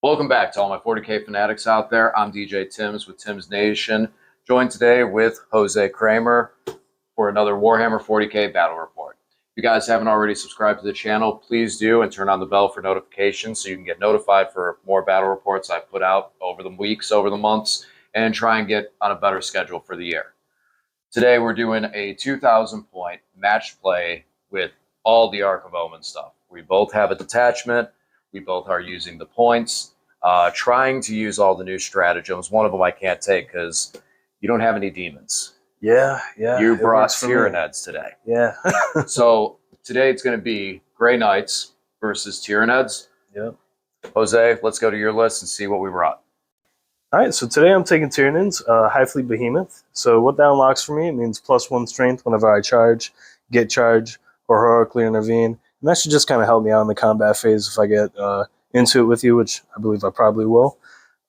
Welcome back to all my 40K fanatics out there. I'm DJ Tims with Tim's Nation, joined today with Jose Kramer for another Warhammer 40K battle report. If you guys haven't already subscribed to the channel, please do, and turn on the bell for notifications so you can get notified for more battle reports I put out over the weeks, over the months, and try and get on a better schedule for the year. Today we're doing a 2,000 point match play with all the Ark of Omens stuff. We both have a detachment. We both are using the points, trying to use all the new stratagems. One of them I can't take because you don't have any demons. Yeah. You brought Tyranids today. Yeah. So today it's going to be Grey Knights versus Tyranids. Yep. Jose, let's go to your list and see what we brought. All right, so today I'm taking Tyranids, High Fleet Behemoth. So what that unlocks for me, it means +1 strength whenever I charge, get charge, or heroically intervene. And that should just kind of help me out in the combat phase if I get into it with you, which I believe I probably will.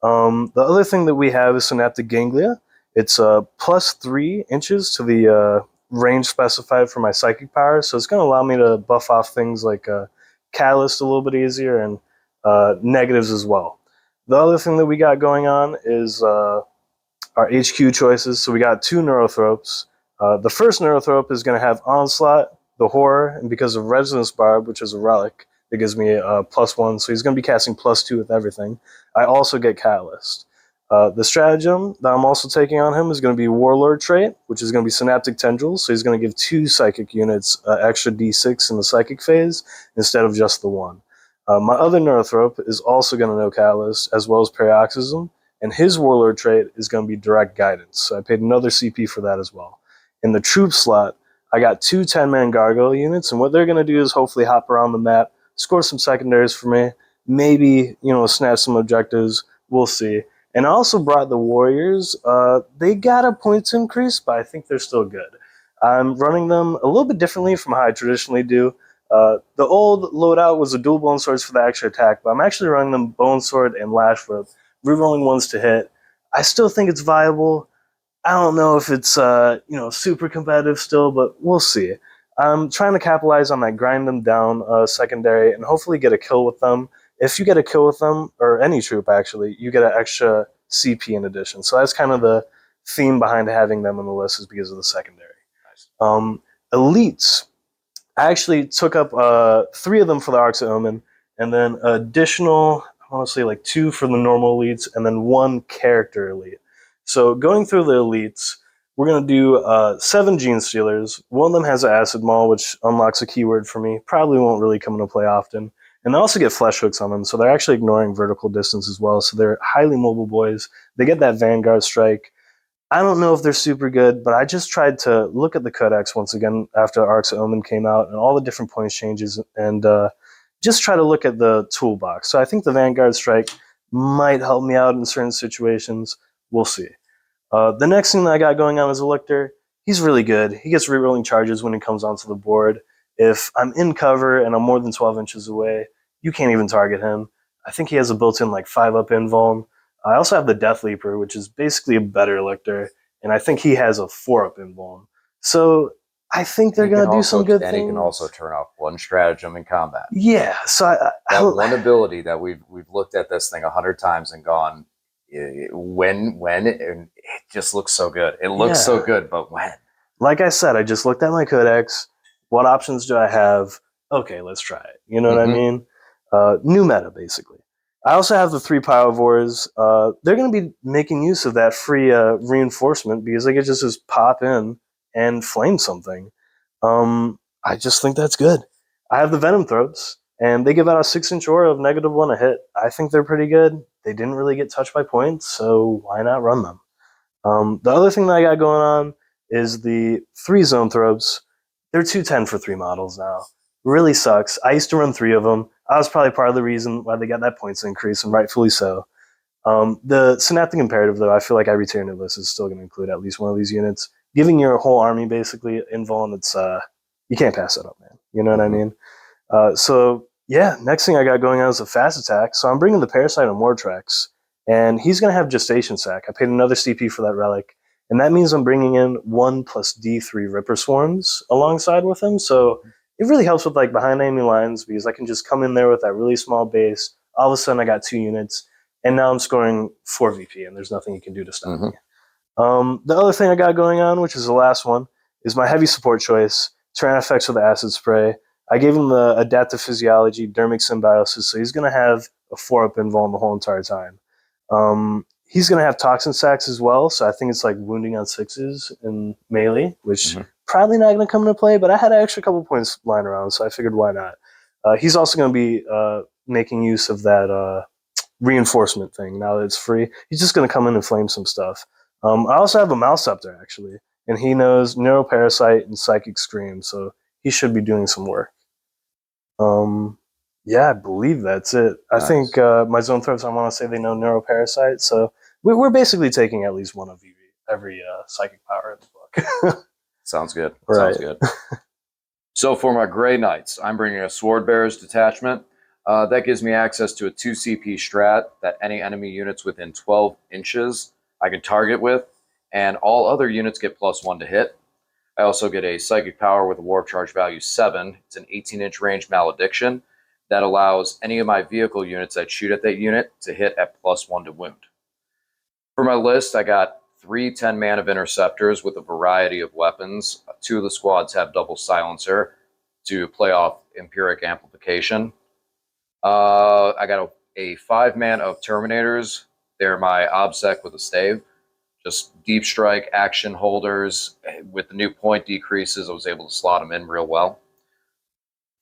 The other thing that we have is Synaptic Ganglia. It's +3 inches to the range specified for my psychic power, so it's going to allow me to buff off things like Catalyst a little bit easier and negatives as well. The other thing that we got going on is our HQ choices. So we got 2 Neurothropes. The first Neurothrope is going to have Onslaught, the Horror, and because of Resonance Barb, which is a relic, it gives me a +1. So he's going to be casting +2 with everything. I also get Catalyst. The stratagem that I'm also taking on him is going to be Warlord trait, which is going to be Synaptic Tendrils. So he's going to give 2 psychic units extra D6 in the psychic phase instead of just the 1. My other Neurothrope is also going to know Catalyst, as well as Paroxysm, and his Warlord trait is going to be Direct Guidance, so I paid another CP for that as well. In the troop slot, I got 2 10-man Gargoyle units, and what they're going to do is hopefully hop around the map, score some secondaries for me, maybe, snatch some objectives, we'll see. And I also brought the Warriors. They got a points increase, but I think they're still good. I'm running them a little bit differently from how I traditionally do. The old loadout was a dual bone swords for the extra attack, but I'm actually running them bone sword and lash whip, rerolling ones to hit. I still think it's viable. I don't know if it's super competitive still, but we'll see. I'm trying to capitalize on that grind them down secondary and hopefully get a kill with them. If you get a kill with them, or any troop actually, you get an extra CP in addition. So that's kind of the theme behind having them on the list, is because of the secondary. Nice. Elites. I actually took up 3 of them for the Ark of Omens, and then additional, I want to say like 2 for the normal elites, and then 1 character elite. So going through the elites, we're going to do 7 Gene Stealers. One of them has an Acid Maul, which unlocks a keyword for me. Probably won't really come into play often. And they also get flesh hooks on them, so they're actually ignoring vertical distance as well. So they're highly mobile boys. They get that Vanguard strike. I don't know if they're super good, but I just tried to look at the codex once again after Ark of Omens came out and all the different points changes, and just try to look at the toolbox. So I think the Vanguard Strike might help me out in certain situations. We'll see. The next thing that I got going on is a Lictor. He's really good. He gets rerolling charges when he comes onto the board. If I'm in cover and I'm more than 12 inches away, you can't even target him. I think he has a built-in 5-up invuln. I also have the Death Leaper, which is basically a better Lictor, and I think he has a 4-up invuln. So I think they're going to do some good things. And he can also turn off 1 stratagem in combat. Yeah, so that one ability that we've looked at this thing 100 times and gone, when it just looks so good. It looks so good, but when? Like I said, I just looked at my codex. What options do I have? Okay, let's try it. You know what I mean? New meta, basically. I also have the 3 Pyrovores. They're going to be making use of that free reinforcement because they could just pop in and flame something. I just think that's good. I have the Venom Throats, and they give out a 6-inch aura of -1 a hit. I think they're pretty good. They didn't really get touched by points, so why not run them? The other thing that I got going on is the 3 Zone Throats. They're 210 for 3 models now. Really sucks. I used to run 3 of them. I was probably part of the reason why they got that points increase, and rightfully so. The Synaptic Imperative, though, I feel like every Tyranid list is still going to include at least one of these units. Giving your whole army, basically, invuln, it's, you can't pass that up, man. You know what I mean? So, yeah, next thing I got going on is a fast attack. So I'm bringing the Parasite on Mortrex, and he's going to have Gestation Sac. I paid another CP for that relic, and that means I'm bringing in 1 + D3 Ripper Swarms alongside with him, so it really helps with behind enemy lines because I can just come in there with that really small base, All of a sudden, I got 2 units, and now I'm scoring 4 VP, and there's nothing you can do to stop me. The other thing I got going on, which is the last one, is my heavy support choice, Tyranid effects with the acid spray. I gave him the adaptive physiology, dermic symbiosis, so he's going to have a 4-up invuln the whole entire time. He's going to have toxin sacks as well, so I think it's like wounding on 6s in melee, which probably not going to come into play, but I had an extra couple points lying around, so I figured why not. He's also going to be making use of that reinforcement thing now that it's free. He's just going to come in and flame some stuff. I also have a Malceptor, actually, and he knows Neuroparasite and Psychic Scream, so he should be doing some work. Yeah, I believe that's it. Nice. I think my Zone Threats, I want to say they know Neuroparasite, so we're basically taking at least one of every Psychic power in the book. Sounds good. Right. Sounds good. So for my Grey Knights, I'm bringing a Sword Bearers detachment. That gives me access to a 2 CP strat that any enemy units within 12 inches I can target with, and all other units get +1 to hit. I also get a Psychic Power with a Warp Charge value 7. It's an 18-inch range Malediction that allows any of my vehicle units that shoot at that unit to hit at +1 to wound. For my list, I got 3 10-man of Interceptors with a variety of weapons. 2 of the squads have double silencer to play off Empiric Amplification. I got a 5-man of Terminators. They're my OBSEC with a stave. Just deep strike action holders. With the new point decreases, I was able to slot them in real well.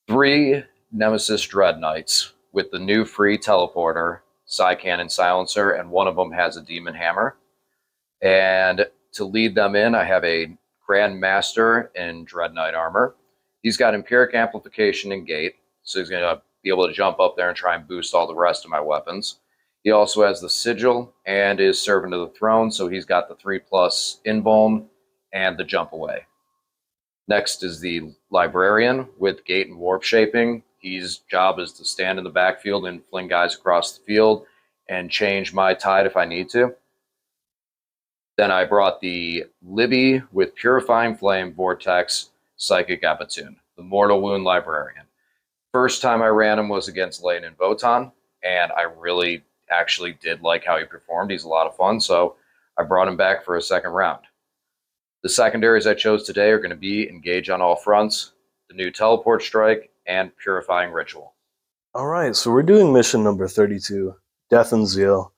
3 Nemesis Dread Knights with the new free teleporter, Psy Cannon Silencer, and one of them has a Demon Hammer. And to lead them in, I have a Grand Master in Dread Knight armor. He's got Empiric Amplification and Gate, so he's going to be able to jump up there and try and boost all the rest of my weapons. He also has the Sigil and is Servant of the Throne, so he's got the 3+ invuln and the jump away. Next is the Librarian with Gate and Warp Shaping. His job is to stand in the backfield and fling guys across the field and change my tide if I need to. Then I brought the Libby with Purifying Flame, Vortex, Psychic Abatoon, the Mortal Wound Librarian. First time I ran him was against Lane and Votan, and I really actually did like how he performed. He's a lot of fun, so I brought him back for a second round. The secondaries I chose today are going to be Engage on All Fronts, the new Teleport Strike, and Purifying Ritual. All right, so we're doing mission number 32, Death and Zeal.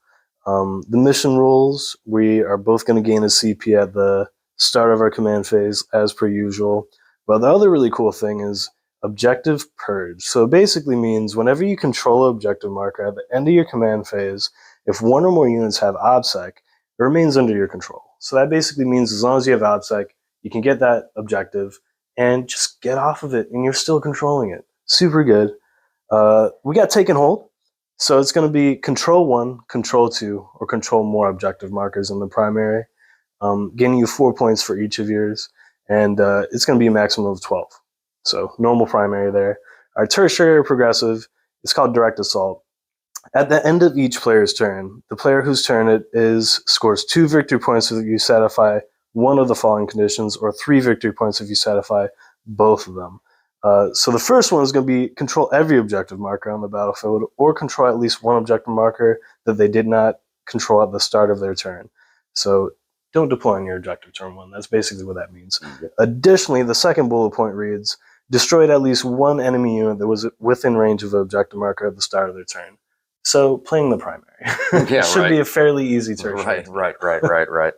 The mission rules, we are both going to gain a CP at the start of our command phase, as per usual. But the other really cool thing is Objective Purge. So it basically means whenever you control an objective marker at the end of your command phase, if one or more units have OBSEC, it remains under your control. So that basically means as long as you have OBSEC, you can get that objective and just get off of it, and you're still controlling it. Super good. We got Take and Hold. So it's going to be Control 1, Control 2, or control more objective markers in the primary, getting you 4 points for each of yours, and it's going to be a maximum of 12. So normal primary there. Our tertiary or progressive is called Direct Assault. At the end of each player's turn, the player whose turn it is scores 2 victory points if you satisfy one of the following conditions, or 3 victory points if you satisfy both of them. So the first one is going to be control every objective marker on the battlefield, or control at least one objective marker that they did not control at the start of their turn. So don't deploy on your objective turn 1. That's basically what that means. Additionally, the second bullet point reads, destroyed at least one enemy unit that was within range of an objective marker at the start of their turn. So playing the primary. Yeah, should be a fairly easy tertiary. Right.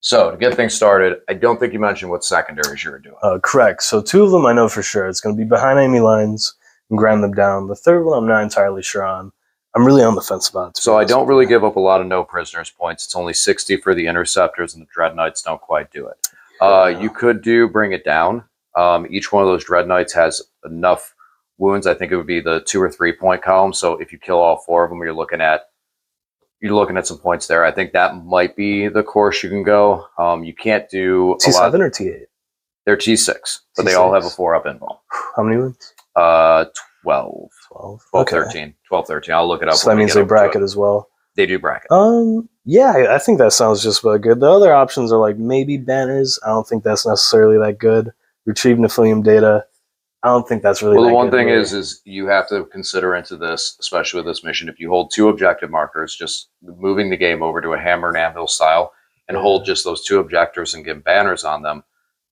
So to get things started, I don't think you mentioned what secondaries you were doing. Correct. So 2 of them I know for sure. It's going to be behind enemy lines and grind them down. The third one I'm not entirely sure on. I'm really on the fence about it. So I don't really give up a lot of no prisoners points. It's only 60 for the Interceptors, and the Dread Knights don't quite do it. You could Bring It Down. Each one of those Dread Knights has enough wounds. I think it would be the 2 or 3 point column. So if you kill all 4 of them, you're looking at some points there. I think that might be the course you can go. You can't do T7 or T8? They're T6, but T6. They all have a 4-up invuln. How many wounds? 12. 12. 12, Okay. 13. 12, 13. I'll look it up. So that means they bracket as well. They do bracket. Yeah, I think that sounds just about good. The other options are like maybe banners. I don't think that's necessarily that good. Retrieve Nephilim data. I don't think that's really. Well, the that one good, thing really. is you have to consider into this, especially with this mission, if you hold 2 objective markers, just moving the game over to a hammer and anvil style and hold just those 2 objectives and get banners on them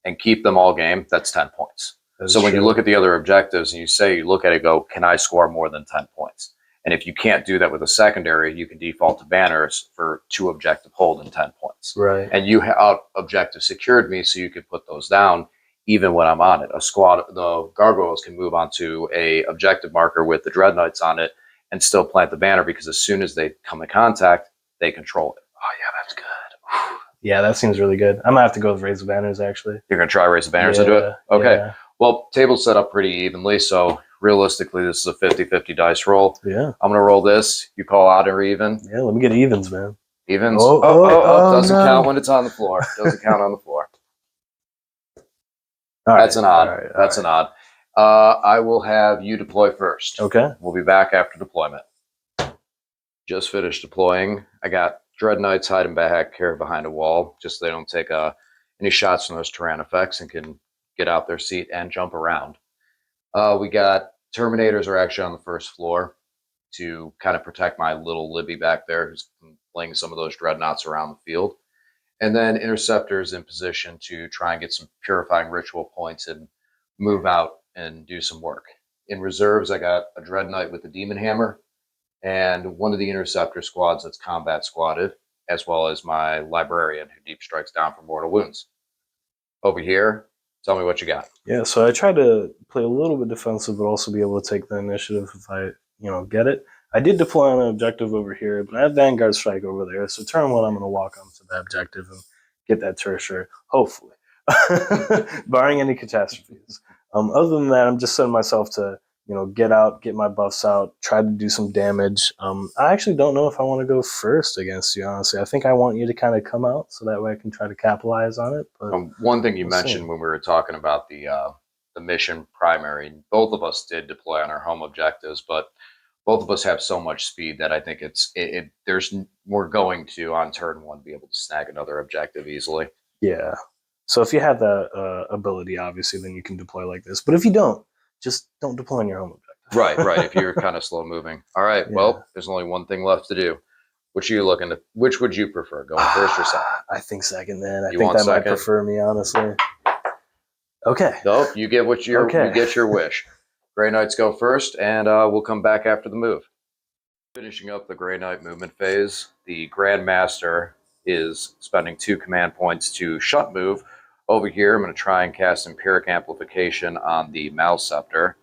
and keep them all game, that's 10 points. So when you look at the other objectives and you look at it, go, can I score more than 10 points? And if you can't do that with a secondary, you can default to banners for 2 objective hold and 10 points. Right. And you out objective secured me, so you could put those down even when I'm on it. A squad, the gargoyles can move onto a objective marker with the dread knights on it and still plant the banner, because as soon as they come in contact, they control it. Oh yeah, that's good. Yeah, that seems really good. I'm gonna have to go with raise the banners actually. You're gonna try raise the banners into it? Okay. Yeah. Well, table's set up pretty evenly, so realistically this is a 50-50 dice roll. Yeah. I'm gonna roll this. You call odd or even. Yeah, let me get evens, man. Evens? Oh, doesn't count when it's on the floor. Doesn't count on the floor. That's an odd. That's an odd. I will have you deploy first. Okay. We'll be back after deployment. Just finished deploying. I got Dread Knights hiding back here behind a wall, just so they don't take any shots from those Tyranid effects and can get out their seat and jump around. We got Terminators are actually on the first floor to kind of protect my little Libby back there, who's playing some of those Dreadnoughts around the field. And then Interceptors in position to try and get some Purifying Ritual points and move out and do some work. In reserves, I got a Dread Knight with a Demon Hammer and one of the Interceptor squads that's combat squatted, as well as my Librarian who deep strikes down for mortal wounds. Over here, tell me what you got. Yeah, so I try to play a little bit defensive, but also be able to take the initiative if I, get it. I did deploy on an objective over here, but I have Vanguard Strike over there. So turn 1, I'm going to walk onto the objective and get that tertiary, hopefully, barring any catastrophes. Other than that, I'm just setting myself to, get out, get my buffs out, try to do some damage. I actually don't know if I want to go first against you, honestly. I think I want you to kind of come out so that way I can try to capitalize on it. But one thing you mentioned when we were talking about the mission primary, both of us did deploy on our home objectives, but both of us have so much speed that I think we're going to, on turn 1, be able to snag another objective easily. Yeah. So if you have that ability, obviously, then you can deploy like this. But if you don't, just don't deploy on your home objective. Right. If you're kind of slow moving. All right. Yeah. Well, there's only one thing left to do. Which would you prefer, going first or second? I think second, man. I think that might prefer me, honestly. Okay. Nope. You get you get your wish. Grey Knights go first, and we'll come back after the move. Finishing up the Grey Knight movement phase, the Grand Master is spending 2 command points to shut move. Over here, I'm going to try and cast Empiric Amplification on the Malceptor.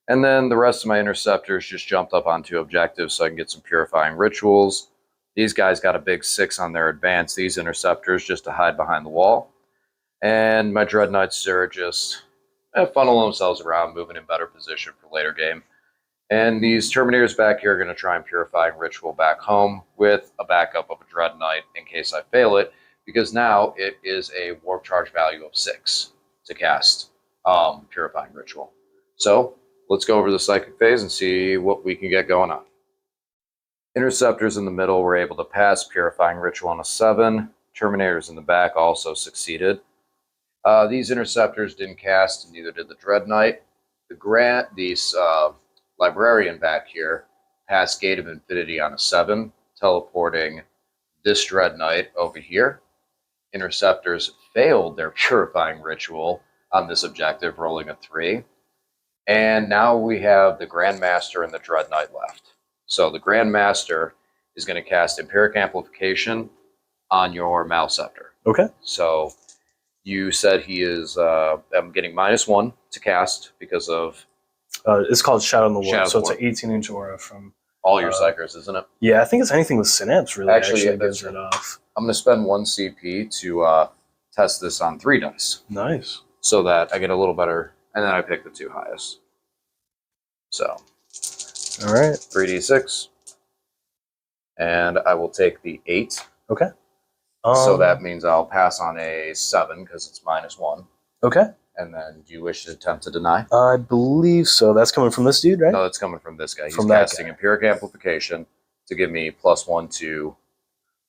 And then the rest of my Interceptors just jumped up on 2 objectives so I can get some Purifying Rituals. These guys got a big 6 on their advance, these Interceptors, just to hide behind the wall. And my Dread Knights are just funnel themselves around, moving in better position for later game. And these Terminators back here are going to try and Purifying Ritual back home with a backup of a Dread Knight in case I fail it, because now it is a Warp Charge value of 6 to cast Purifying Ritual. So let's go over the Psychic phase and see what we can get going on. Interceptors in the middle were able to pass Purifying Ritual on a 7. Terminators in the back also succeeded. These Interceptors didn't cast, and neither did the Dread Knight. The Librarian back here passed Gate of Infinity on a 7, teleporting this Dread Knight over here. Interceptors failed their Purifying Ritual on this objective, rolling a 3. And now we have the Grand Master and the Dread Knight left. So the Grand Master is going to cast Empiric Amplification on your Malceptor. Okay. So you said he is, I'm getting -1 to cast because of... it's called Shadow in the Warp, so it's an 18-inch aura from... all your Psychers, isn't it? Yeah, I think it's anything with Synapse, really, actually gives it off. I'm going to spend 1 CP to test this on 3 dice. Nice. So that I get a little better, and then I pick the 2 highest. So, all right, 3d6, and I will take the 8. Okay. So that means I'll pass on a 7 because it's -1. Okay. And then, do you wish to attempt to deny? I believe so. That's coming from this dude, right? No, that's coming from this guy. He's casting Empiric Amplification to give me +1 to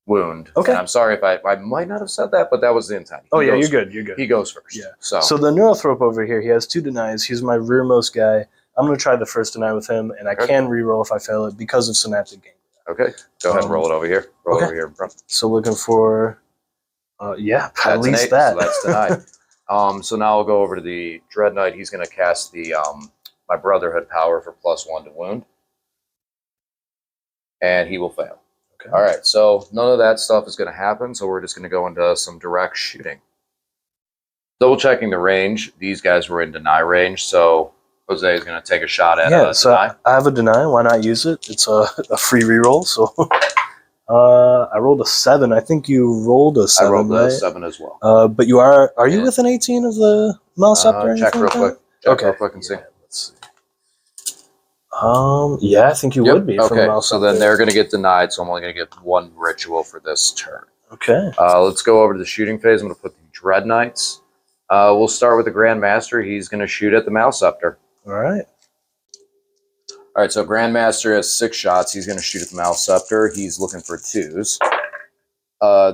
wound. Okay. And I'm sorry if I might not have said that, but that was the intent. Oh, yeah, you're good. You're good. He goes first. Yeah. So the Neurothrope over here, he has 2 denies. He's my rearmost guy. I'm going to try the first deny with him, and I can reroll if I fail it because of Synaptic Ganglion. Okay. Go ahead and roll it over here. Roll over here in front. So looking for, at That's least 8, that. so that's denied. So now I'll go over to the Dread Knight. He's going to cast the my Brotherhood power for +1 to wound. And he will fail. Okay. All right, so none of that stuff is going to happen, so we're just going to go into some direct shooting. Double checking the range. These guys were in deny range, so Jose is going to take a shot at deny. I have a deny. Why not use it? It's a free reroll, so... I rolled a 7. I think you rolled a 7, I rolled right? a 7 as well. But you are you within 18 of the Malceptor? Check real quick. Check real quick and see. Let's see. I think you would be. Okay, from so then they're going to get denied, so I'm only going to get 1 ritual for this turn. Okay. Let's go over to the shooting phase. I'm going to put the Dread Knights. We'll start with the Grandmaster. He's going to shoot at the Malceptor. All right. All right, so Grandmaster has 6 shots. He's going to shoot at the Malceptor. He's looking for 2s.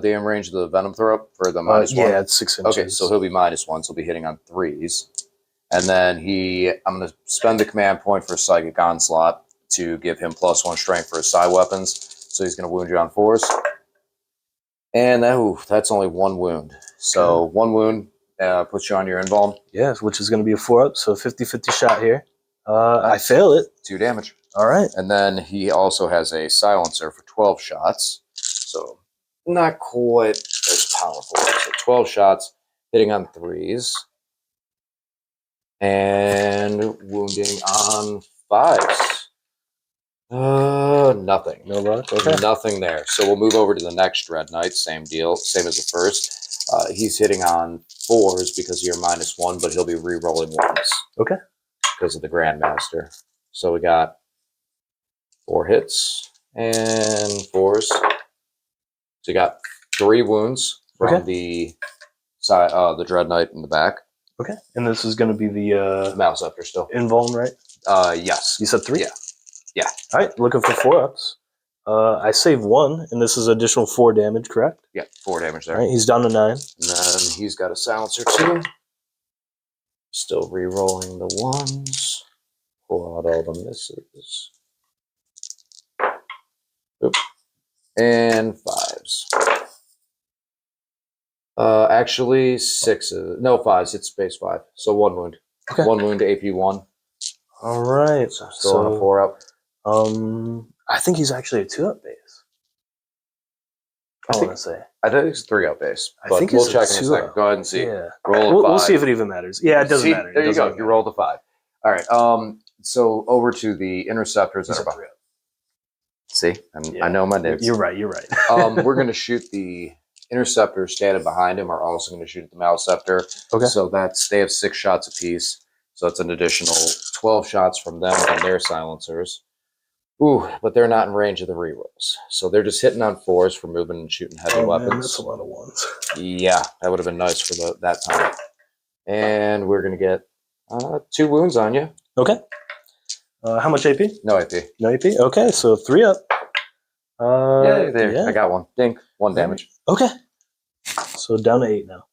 They in range of the Venom Throw for the -1? Yeah, it's 6 inches. Okay, so he'll be -1, so he'll be hitting on 3s. And then I'm going to spend the command point for Psychic Onslaught to give him +1 strength for his side weapons. So he's going to wound you on 4s. And that's only 1 wound. So 1 wound puts you on your invuln. Yes, which is going to be a 4-up, so 50-50 shot here. I fail it. 2 damage. All right. And then he also has a silencer for 12 shots. So not quite as powerful. So 12 shots, hitting on 3s. And wounding on 5s. Nothing. No luck? Okay. Nothing there. So we'll move over to the next Dread Knight. Same deal. Same as the first. He's hitting on 4s because you're -1, but he'll be re-rolling 1s. Okay. Because of the Grandmaster. So we got 4 hits and 4s. So you got 3 wounds from the Dread Knight in the back. Okay. And this is going to be the Malceptor still. invuln, right? Yes. You said 3? Yeah. All right. Looking for 4-ups. I save 1, and this is additional 4 damage, correct? Yeah, 4 damage there. All right. He's down to 9. And then he's got a silencer too. Still re-rolling the 1s. Pull out all the misses. Oop. And 5s. Actually 6s. No, 5s. It's base 5. So 1 wound. Okay. 1 wound to AP 1. All right. So still on a 4-up. I think he's actually a 2-up base. I want to say. I think it's 3-up base. I think we'll it's check in a second. Go ahead and see. Yeah. Roll a 5. We'll see if it even matters. Yeah, it doesn't matter. There you go. You rolled a 5. All right. So over to the interceptors that are behind. See, I know my names. You're right. You're right. We're going to shoot the interceptors standing behind him. Are also going to shoot at the Malceptor. Okay. So they have 6 shots apiece. So it's an additional 12 shots from them and their silencers. Ooh, but they're not in range of the rerolls. So they're just hitting on 4s for moving and shooting heavy weapons. Man, that's a lot of 1s. Yeah, that would have been nice for that time. And we're going to get 2 wounds on you. Okay. How much AP? No AP. No AP? Okay, so 3-up. Yeah, I got 1. Dink. 1 damage. Okay. So down to 8 now.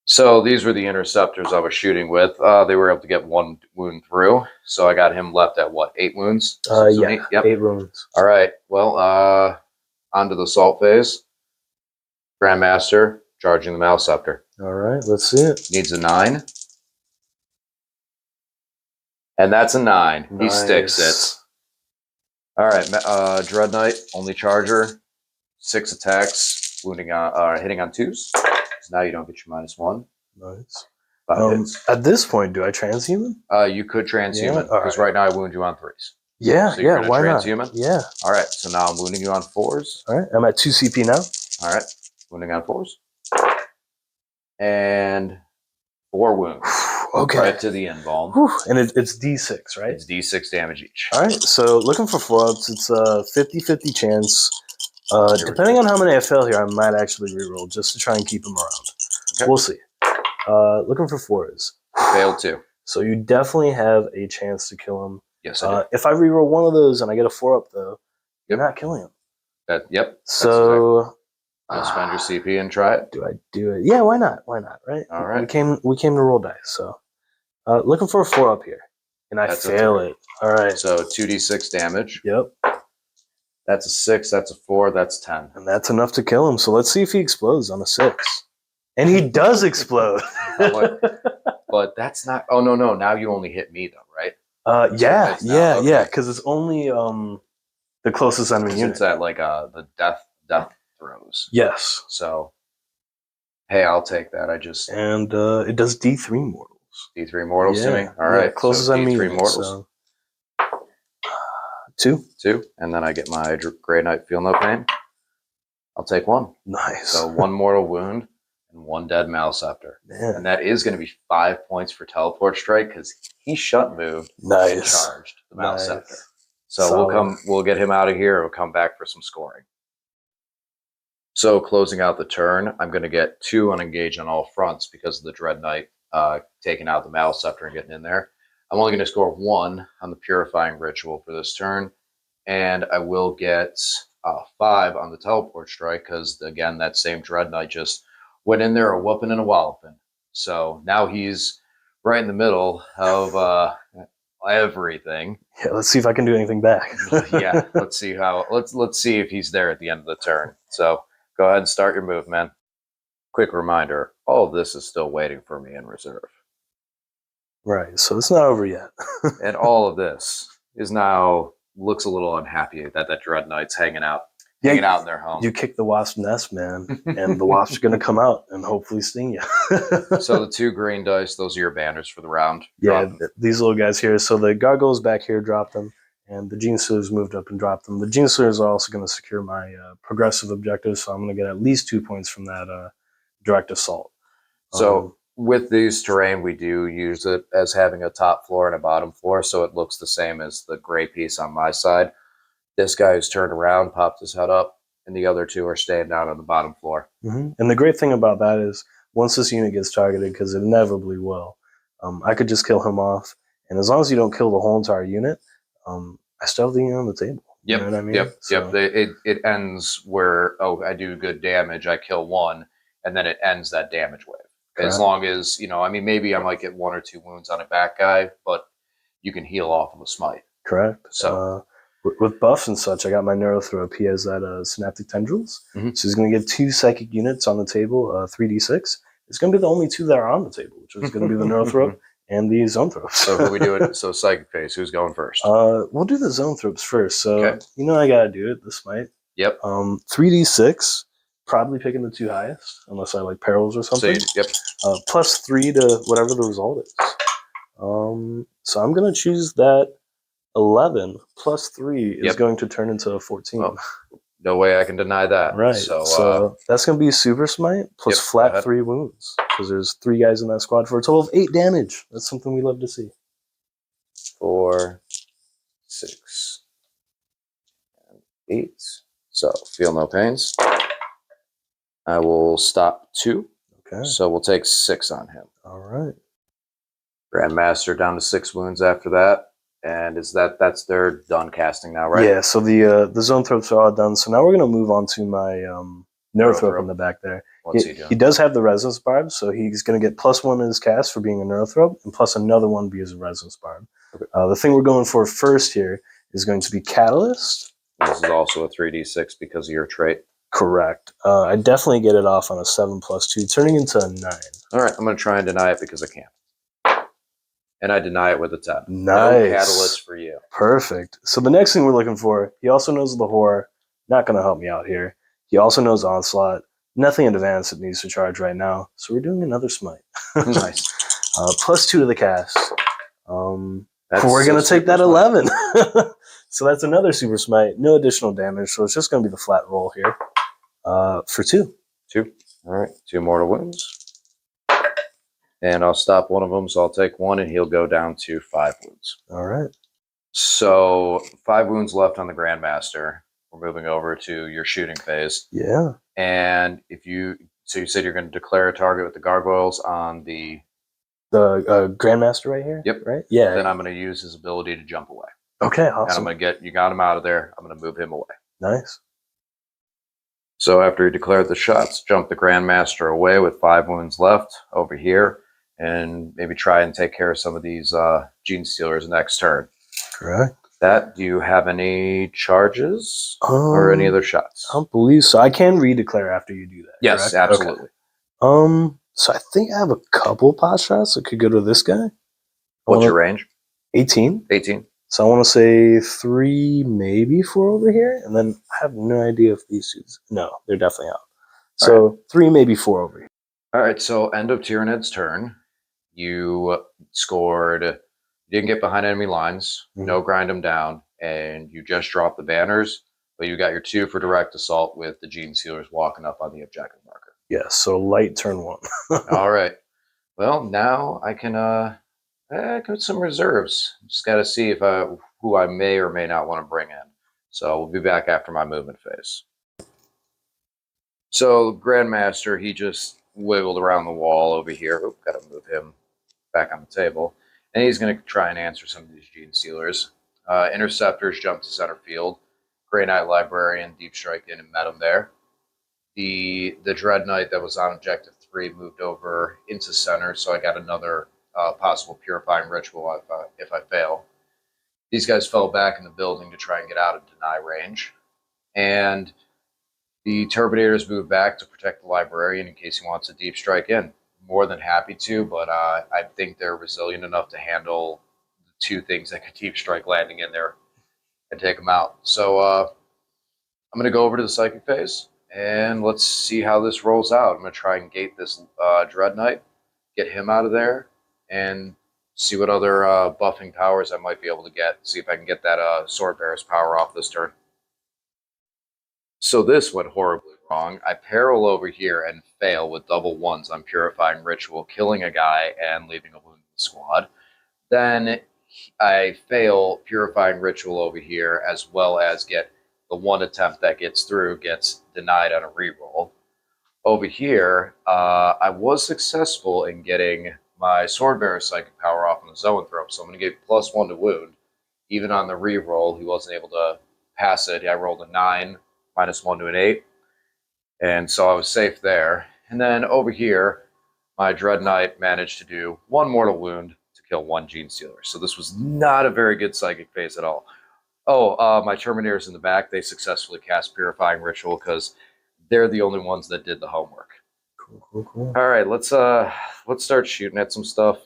So these were the interceptors I was shooting with. They were able to get 1 wound through. So I got him left at what, 8 wounds? Yeah, 8 wounds. All right. Well, on to the assault phase. Grandmaster charging the Malceptor. All right, let's see it. Needs a 9. And that's a 9. Nice. He sticks it. All right, Dread Knight, only charger, 6 attacks, wounding hitting on 2s. So now you don't get your -1. Nice. 5 hits. At this point, do I transhuman? You could transhuman because right now I wound you on 3s. Yeah, so you're why transhuman? not? Yeah. All right, so now I'm wounding you on 4s. All right, I'm at 2 CP now. All right, wounding on 4s. And 4 wounds. Okay. Right to the invuln. And it's D6, right? It's D6 damage each. All right, so looking for 4-ups. It's a 50-50 chance. Depending on how many I fail here, I might actually reroll just to try and keep him around. Okay. We'll see. Looking for 4s. Failed 2. So you definitely have a chance to kill him. Yes, I do. If I reroll one of those and I get a 4-up, though, you're not killing him. Yep. So You'll spend your CP and try it. do I do it? Yeah, why not? Why not? Right. All right. We came to roll dice. So looking for a 4 up here, and I fail it. All right. So 2d6 damage. Yep. That's a 6. That's a 4. That's 10. And that's enough to kill him. So let's see if he explodes on a 6. And he does explode. But that's not. Oh no. Now you only hit me though, right? Yeah. Okay. Because it's only the closest enemy unit. It's at like the death throws. Yes. So, hey, I'll take that. And it does D3 mortals. D3 mortals to me. All right. Closest so enemy D3 unit. mortals. So. 2. 2, and then I get my Grey Knight Feel No Pain. I'll take 1. Nice. So 1 mortal wound and 1 dead Maleceptor. Man. And that is going to be 5 points for Teleport Strike because he shut moved. Nice. Charged the Maleceptor. Nice. So Solid. we'll get him out of here. We'll come back for some scoring. So closing out the turn, I'm going to get 2 unengaged on all fronts because of the Dread Knight taking out the Maleceptor and getting in there. I'm only going to score 1 on the Purifying Ritual for this turn, and I will get 5 on the Teleport Strike because, again, that same Dread Knight just went in there a whooping and a walloping. So now he's right in the middle of everything. Yeah, let's see if I can do anything back. Yeah, let's see if he's there at the end of the turn. So go ahead and start your move, man. Quick reminder, all of this is still waiting for me in reserve. Right, so it's not over yet. And all of this is now looks a little unhappy that Dread Knight's hanging out in their home. You kick the wasp nest, man, and the wasps are going to come out and hopefully sting you. So the 2 green dice, those are your banners for the round. Yeah, these little guys here. So the gargoyles back here dropped them, and the Gene Stealers moved up and dropped them. The Gene Stealers are also going to secure my progressive objective, so I'm going to get at least 2 points from that direct assault. So with these terrain, we do use it as having a top floor and a bottom floor, so it looks the same as the gray piece on my side. This guy who's turned around, popped his head up, and the other 2 are staying down on the bottom floor. Mm-hmm. And the great thing about that is once this unit gets targeted, because it inevitably will, I could just kill him off. And as long as you don't kill the whole entire unit, I still have the unit on the table. Yep, you know what I mean? Yep. It ends where, I do good damage, I kill 1, and then it ends that damage wave. Correct. As long as, maybe I might get 1 or 2 wounds on a back guy, but you can heal off of a smite. Correct. So with buffs and such, I got my Neurothrope. He has that Synaptic Tendrils. Mm-hmm. So he's going to get 2 psychic units on the table, 3d6. It's going to be the only 2 that are on the table, which is going to be the Neurothrope and the Zoanthropes. So who we do it? So Psychic Phase, who's going first? We'll do the Zoanthropes first. So I got to do it, the smite. Yep. 3d6, probably picking the 2 highest, unless I like perils or something. So plus 3 to whatever the result is. So I'm going to choose that 11 plus 3 is going to turn into a 14. Well, no way I can deny that. Right. So that's going to be Super Smite plus flat 3 wounds. Because there's 3 guys in that squad for a total of 8 damage. That's something we love to see. 4, 6, and 8. So Feel No Pains. I will stop 2. Okay. So we'll take 6 on him. All right. Grandmaster down to 6 wounds after that. And that's they're done casting now, right? Yeah, so the Zoanthropes are all done. So now we're going to move on to my Neurothrope in the back there. What's he doing? He does have the Resonance Barb, so he's going to get +1 in his cast for being a Neurothrope, and plus another 1 because of Resonance Barb. Okay. The thing we're going for first here is going to be Catalyst. This is also a 3d6 because of your trait. Correct. I definitely get it off on a 7 plus 2, turning into a 9. All right, I'm going to try and deny it because I can. And I deny it with a 10. Nice. No catalyst for you. Perfect. So the next thing we're looking for, he also knows the Horror. Not going to help me out here. He also knows Onslaught. Nothing advanced that needs to charge right now. So we're doing another Smite. Nice. +2 to the cast. We're going to take that 11. So that's another Super Smite. No additional damage. So it's just going to be the flat roll here. For 2. 2. All right. 2 mortal wounds. And I'll stop 1 of them, so I'll take 1, and he'll go down to 5 wounds. All right. So 5 wounds left on the Grandmaster. We're moving over to your shooting phase. Yeah. And you said you're going to declare a target with the gargoyles on the Grandmaster right here? Yep. Right? Yeah. Then I'm going to use his ability to jump away. Okay, awesome. And you got him out of there. I'm going to move him away. Nice. So after he declared the shots, jump the Grandmaster away with 5 wounds left over here, and maybe try and take care of some of these Gene Stealers next turn. Correct. Do you have any charges or any other shots? I don't believe so. I can redeclare after you do that. Yes, correct? absolutely. Okay. So I think I have a couple pot shots that could go to this guy. What's your range? 18. 18. So I want to say 3, maybe 4 over here, and then I have no idea if these dudes. No, they're definitely out. So 3, maybe 4 over here. All right. So end of Tyranid's turn, you scored. You didn't get behind enemy lines. No grind them down, and you just dropped the banners. But you got your 2 for direct assault with the Gene Sealers walking up on the objective marker. Yes. So light turn 1. All right. Well, now I can put some reserves. Just got to see if who I may or may not want to bring in. So we'll be back after my movement phase. So Grandmaster, he just wiggled around the wall over here. Oop, got to move him back on the table. And he's going to try and answer some of these Gene Sealers. Interceptors jumped to center field. Grey Knight Librarian deep strike in and met him there. The Dread Knight that was on objective 3 moved over into center, so I got another possible purifying ritual if I fail. These guys fell back in the building to try and get out of deny range. And the Turbinators moved back to protect the Librarian in case he wants a deep strike in. More than happy to, but I think they're resilient enough to handle the 2 things that could deep strike landing in there and take them out. So I'm going to go over to the Psychic phase, and let's see how this rolls out. I'm going to try and gate this Dread Knight, get him out of there, and see what other buffing powers I might be able to get. See if I can get that Sword Bearer's power off this turn. So this went horribly wrong. I peril over here and fail with double 1s on Purifying Ritual, killing a guy and leaving a wound in the squad. Then I fail Purifying Ritual over here, as well as get the 1 attempt that gets through, gets denied on a reroll. Over here, I was successful in getting my Swordbearer Psychic power off on the Zoanthrope, so I'm going to get +1 to wound. Even on the reroll, he wasn't able to pass it. I rolled a 9, -1 to an 8, and so I was safe there. And then over here, my Dread Knight managed to do 1 mortal wound to kill 1 Gene Stealer. So this was not a very good Psychic phase at all. Oh, my Terminators in the back, they successfully cast Purifying Ritual because they're the only ones that did the homework. Cool. All right, let's start shooting at some stuff,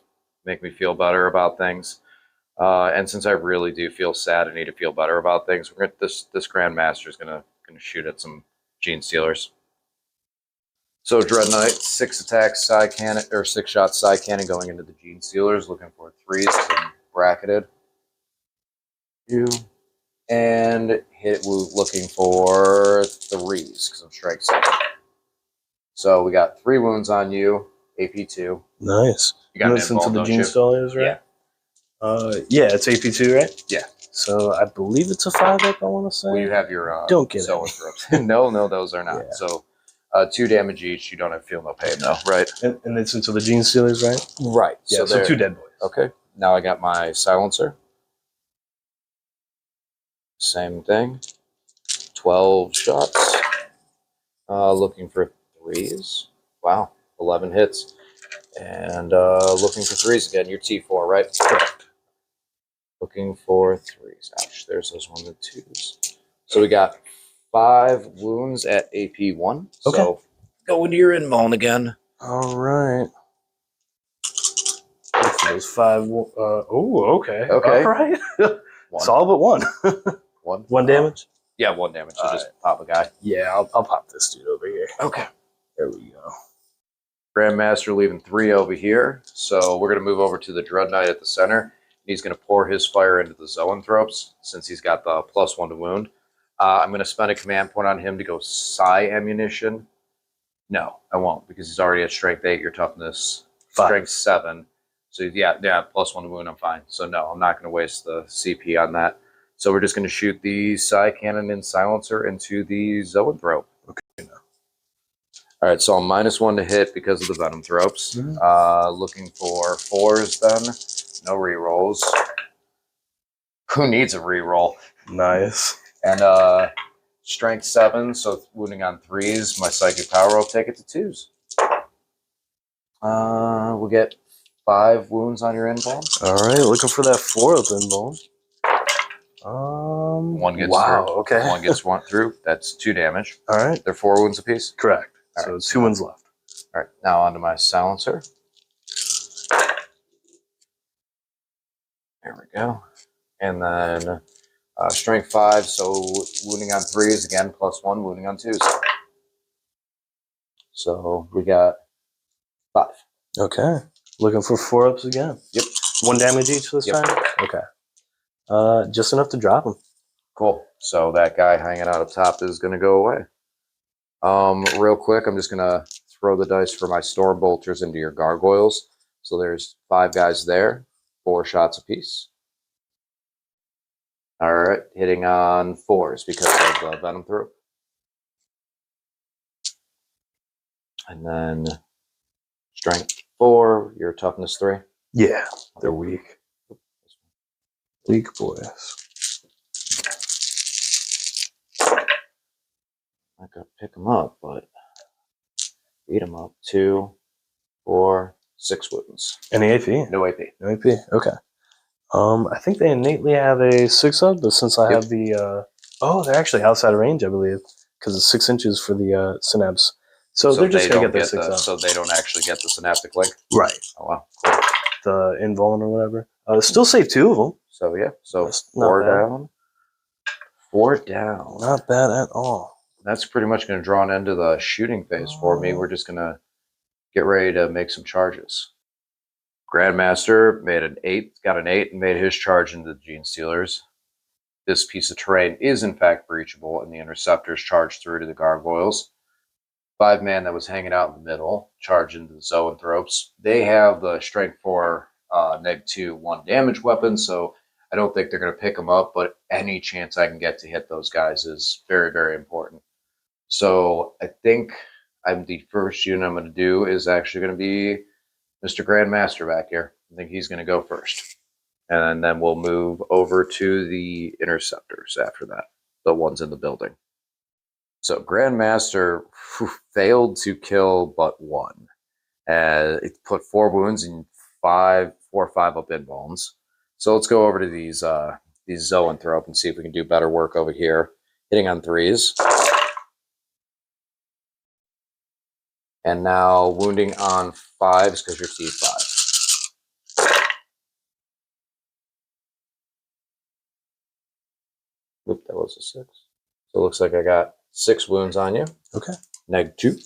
make me feel better about things. And since I really do feel sad and need to feel better about things, we're gonna this Grandmaster is gonna shoot at some Gene Stealers. So Dread Knight, 6 attacks, side cannon, or 6 shots side cannon going into the Gene Stealers, looking for 3s and bracketed. 2. And hit looking for 3s because I'm strike 7. So we got 3 wounds on you, AP2. Nice. You got listen to the Gene Stealers, right? Yeah. Yeah, it's AP2, right? Yeah. So I believe it's a 5-up, I want to say. Well, you have your don't get it. No, those are not. Yeah. So 2 damage each. You don't have feel no pain though, right? And it's into the Gene Stealers, right? Right. Yeah. So 2 dead boys. Okay. Now I got my silencer. Same thing. 12 shots. Looking for 3s. Wow. 11 hits. And looking for 3s again. You're T4, right? Correct. Looking for 3s. Ouch. There's those 1 and 2s. So we got 5 wounds at AP1. Okay. So go into your in-moan again. All right. Those 5. Okay. Okay. All right. It's all but 1. 1 damage? Yeah, 1 damage. So just pop a guy. Yeah, I'll pop this dude over here. Okay. There we go. Grandmaster leaving 3 over here. So we're going to move over to the Dread Knight at the center. He's going to pour his fire into the Zoanthropes since he's got the +1 to wound. I'm going to spend a command point on him to go Psi Ammunition. No, I won't because he's already at Strength 8. Your toughness, 5. Strength 7. So yeah, +1 to wound, I'm fine. So no, I'm not going to waste the CP on that. So we're just going to shoot the Psi Cannon and Silencer into the Zoanthrope. Okay. All right, so I'm -1 to hit because of the Venom Thropes. Looking for 4s then. No rerolls. Who needs a reroll? Nice. And Strength 7, so wounding on 3s. My psychic power will take it to 2s. We'll get 5 wounds on your invuln. All right, looking for that 4 up invuln. One gets wow, through. okay. One gets one through. That's 2 damage. All right. They're 4 wounds apiece. Correct. All so right, 2 wounds left. All right, now onto my silencer. There we go. And then strength 5, so wounding on 3s again, +1, wounding on 2s. So we got 5. Okay. Looking for 4 ups again. Yep. 1 damage each this time? Okay. Just enough to drop him. Cool. So that guy hanging out up top is going to go away. Real quick, I'm just going to throw the dice for my storm bolters into your gargoyles. So there's 5 guys there, 4 shots apiece. All right, hitting on 4s because of the venom through. And then strength 4, your toughness 3. Yeah, they're weak. Weak boys. I could pick them up, but beat them up. 2, 4, 6 wounds. Any AP? No AP. No AP. Okay. I think they innately have a 6 up, but since I have the they're actually outside of range, I believe, because it's 6 inches for the synapse. So they're just gonna get their 6 up. So they don't actually get the synaptic link. Right. Oh wow. Cool. The invuln or whatever. Still save 2 of them. So yeah. So That's not 4 bad. down. 4 down. Not bad at all. That's pretty much going to draw an end to the shooting phase for me. We're just going to get ready to make some charges. Grandmaster made an 8, got an 8, and made his charge into the Gene Stealers. This piece of terrain is in fact breachable, and the interceptors charge through to the gargoyles. 5-man that was hanging out in the middle charge into the zoanthropes. They have the strength 4, -2, 1 damage weapon, so I don't think they're going to pick them up, but any chance I can get to hit those guys is very, very important. So I think the first unit I'm going to do is actually going to be Mr. Grandmaster back here. I think he's going to go first. And then we'll move over to the interceptors after that, the ones in the building. So Grandmaster failed to kill but 1. It put 4 wounds and 4 or 5 up invulns. So let's go over to these zoanthrope and see if we can do better work over here. Hitting on 3s. And now wounding on 5s because you're C5. Oop, that was a 6. So it looks like I got 6 wounds on you. Okay. -2.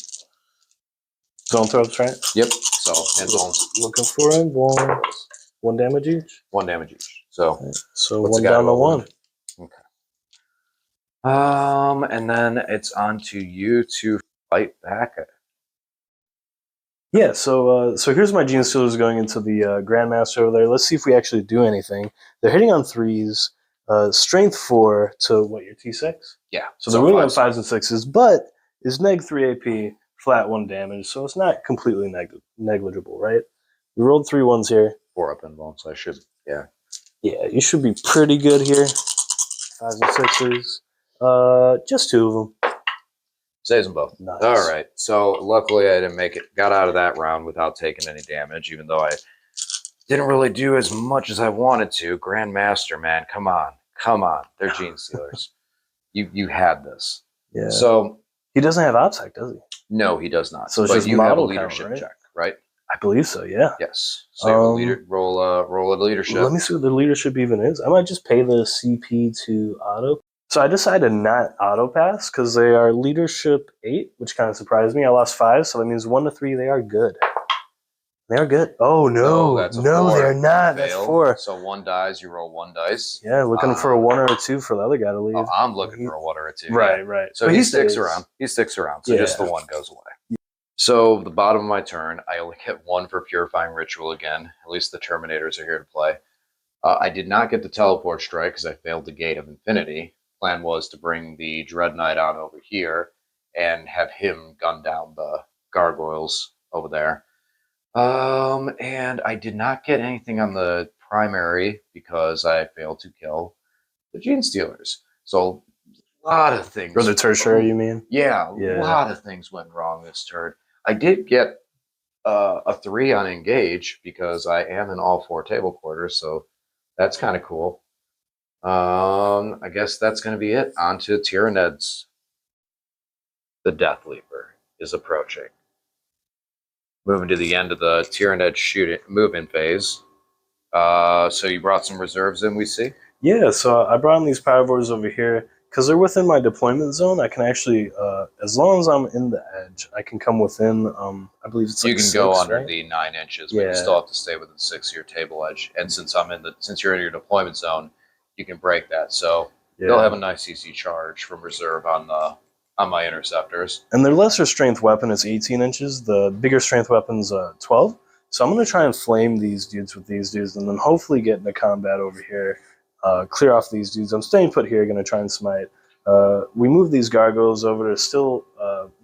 Zoanthropes, right? Yep. So invulns. Looking for invulns. 1 damage each? 1 damage each. So, Okay. So what's 1 the guy down to roll? 1. Okay. And then it's on to you to fight back. Yeah, so here's my Gene Stealers going into the Grandmaster over there. Let's see if we actually do anything. They're hitting on 3s, strength 4 to what, your T6? Yeah. So they're winning on 5s and 6s, but is -3 AP, flat 1 damage, so it's not completely negligible, right? We rolled 3 1s here. 4 up invuln, so I should, yeah. Yeah, you should be pretty good here. 5s and 6s. Just 2 of them. Saves them both. Nice. All right. So luckily I didn't make it. Got out of that round without taking any damage, even though I didn't really do as much as I wanted to. Grandmaster, man, come on. They're Gene Stealers. You had this. Yeah. So he doesn't have OPSEC, does he? no, he does not. So it's but just you have a model leadership count, right? check, right? I believe so, yeah. Yes. So roll a leadership. Let me see what the leadership even is. I might just pay the CP to auto. So I decided not auto pass because they are leadership 8, which kind of surprised me. I lost 5, so that means 1 to 3, they are good. They are good. Oh no, that's a no, 4. they're not. Fail. That's 4. So 1 dies, you roll 1 dice. Yeah, looking for a 1 or a 2 for the other guy to leave. Oh, I'm looking for a 1 or a 2. Right, yeah. right. So but he sticks around. He sticks around. So just the 1 goes away. So the bottom of my turn, I only get 1 for Purifying Ritual again. At least the Terminators are here to play. I did not get the Teleport Strike because I failed the Gate of Infinity. Plan was to bring the Dread Knight on over here and have him gun down the gargoyles over there. And I did not get anything on the primary because I failed to kill the Gene Stealers. So lot of things. Or the tertiary, you mean? Yeah, Yeah. a lot of things went wrong this turn. I did get a 3 on engage because I am in all 4 table quarters, so that's kind of cool. I guess that's going to be it. On to Tyranids. The Death Leaper is approaching. Moving to the end of the Tyranid shooting move-in phase. So you brought some reserves in, we see? Yeah, so I brought in these Pyrovores over here because they're within my deployment zone. I can actually, as long as I'm in the edge, I can come within, I believe it's like you can 6, go under right? the 9 inches, but Yeah. you still have to stay within 6 of your table edge. And since you're in your deployment zone, you can break that. So they'll have a nice easy charge from reserve on my interceptors. And their lesser strength weapon is 18 inches. The bigger strength weapon's 12. So I'm going to try and flame these dudes with these dudes and then hopefully get into combat over here. Clear off these dudes. I'm staying put here, going to try and smite. We move these gargoyles over to still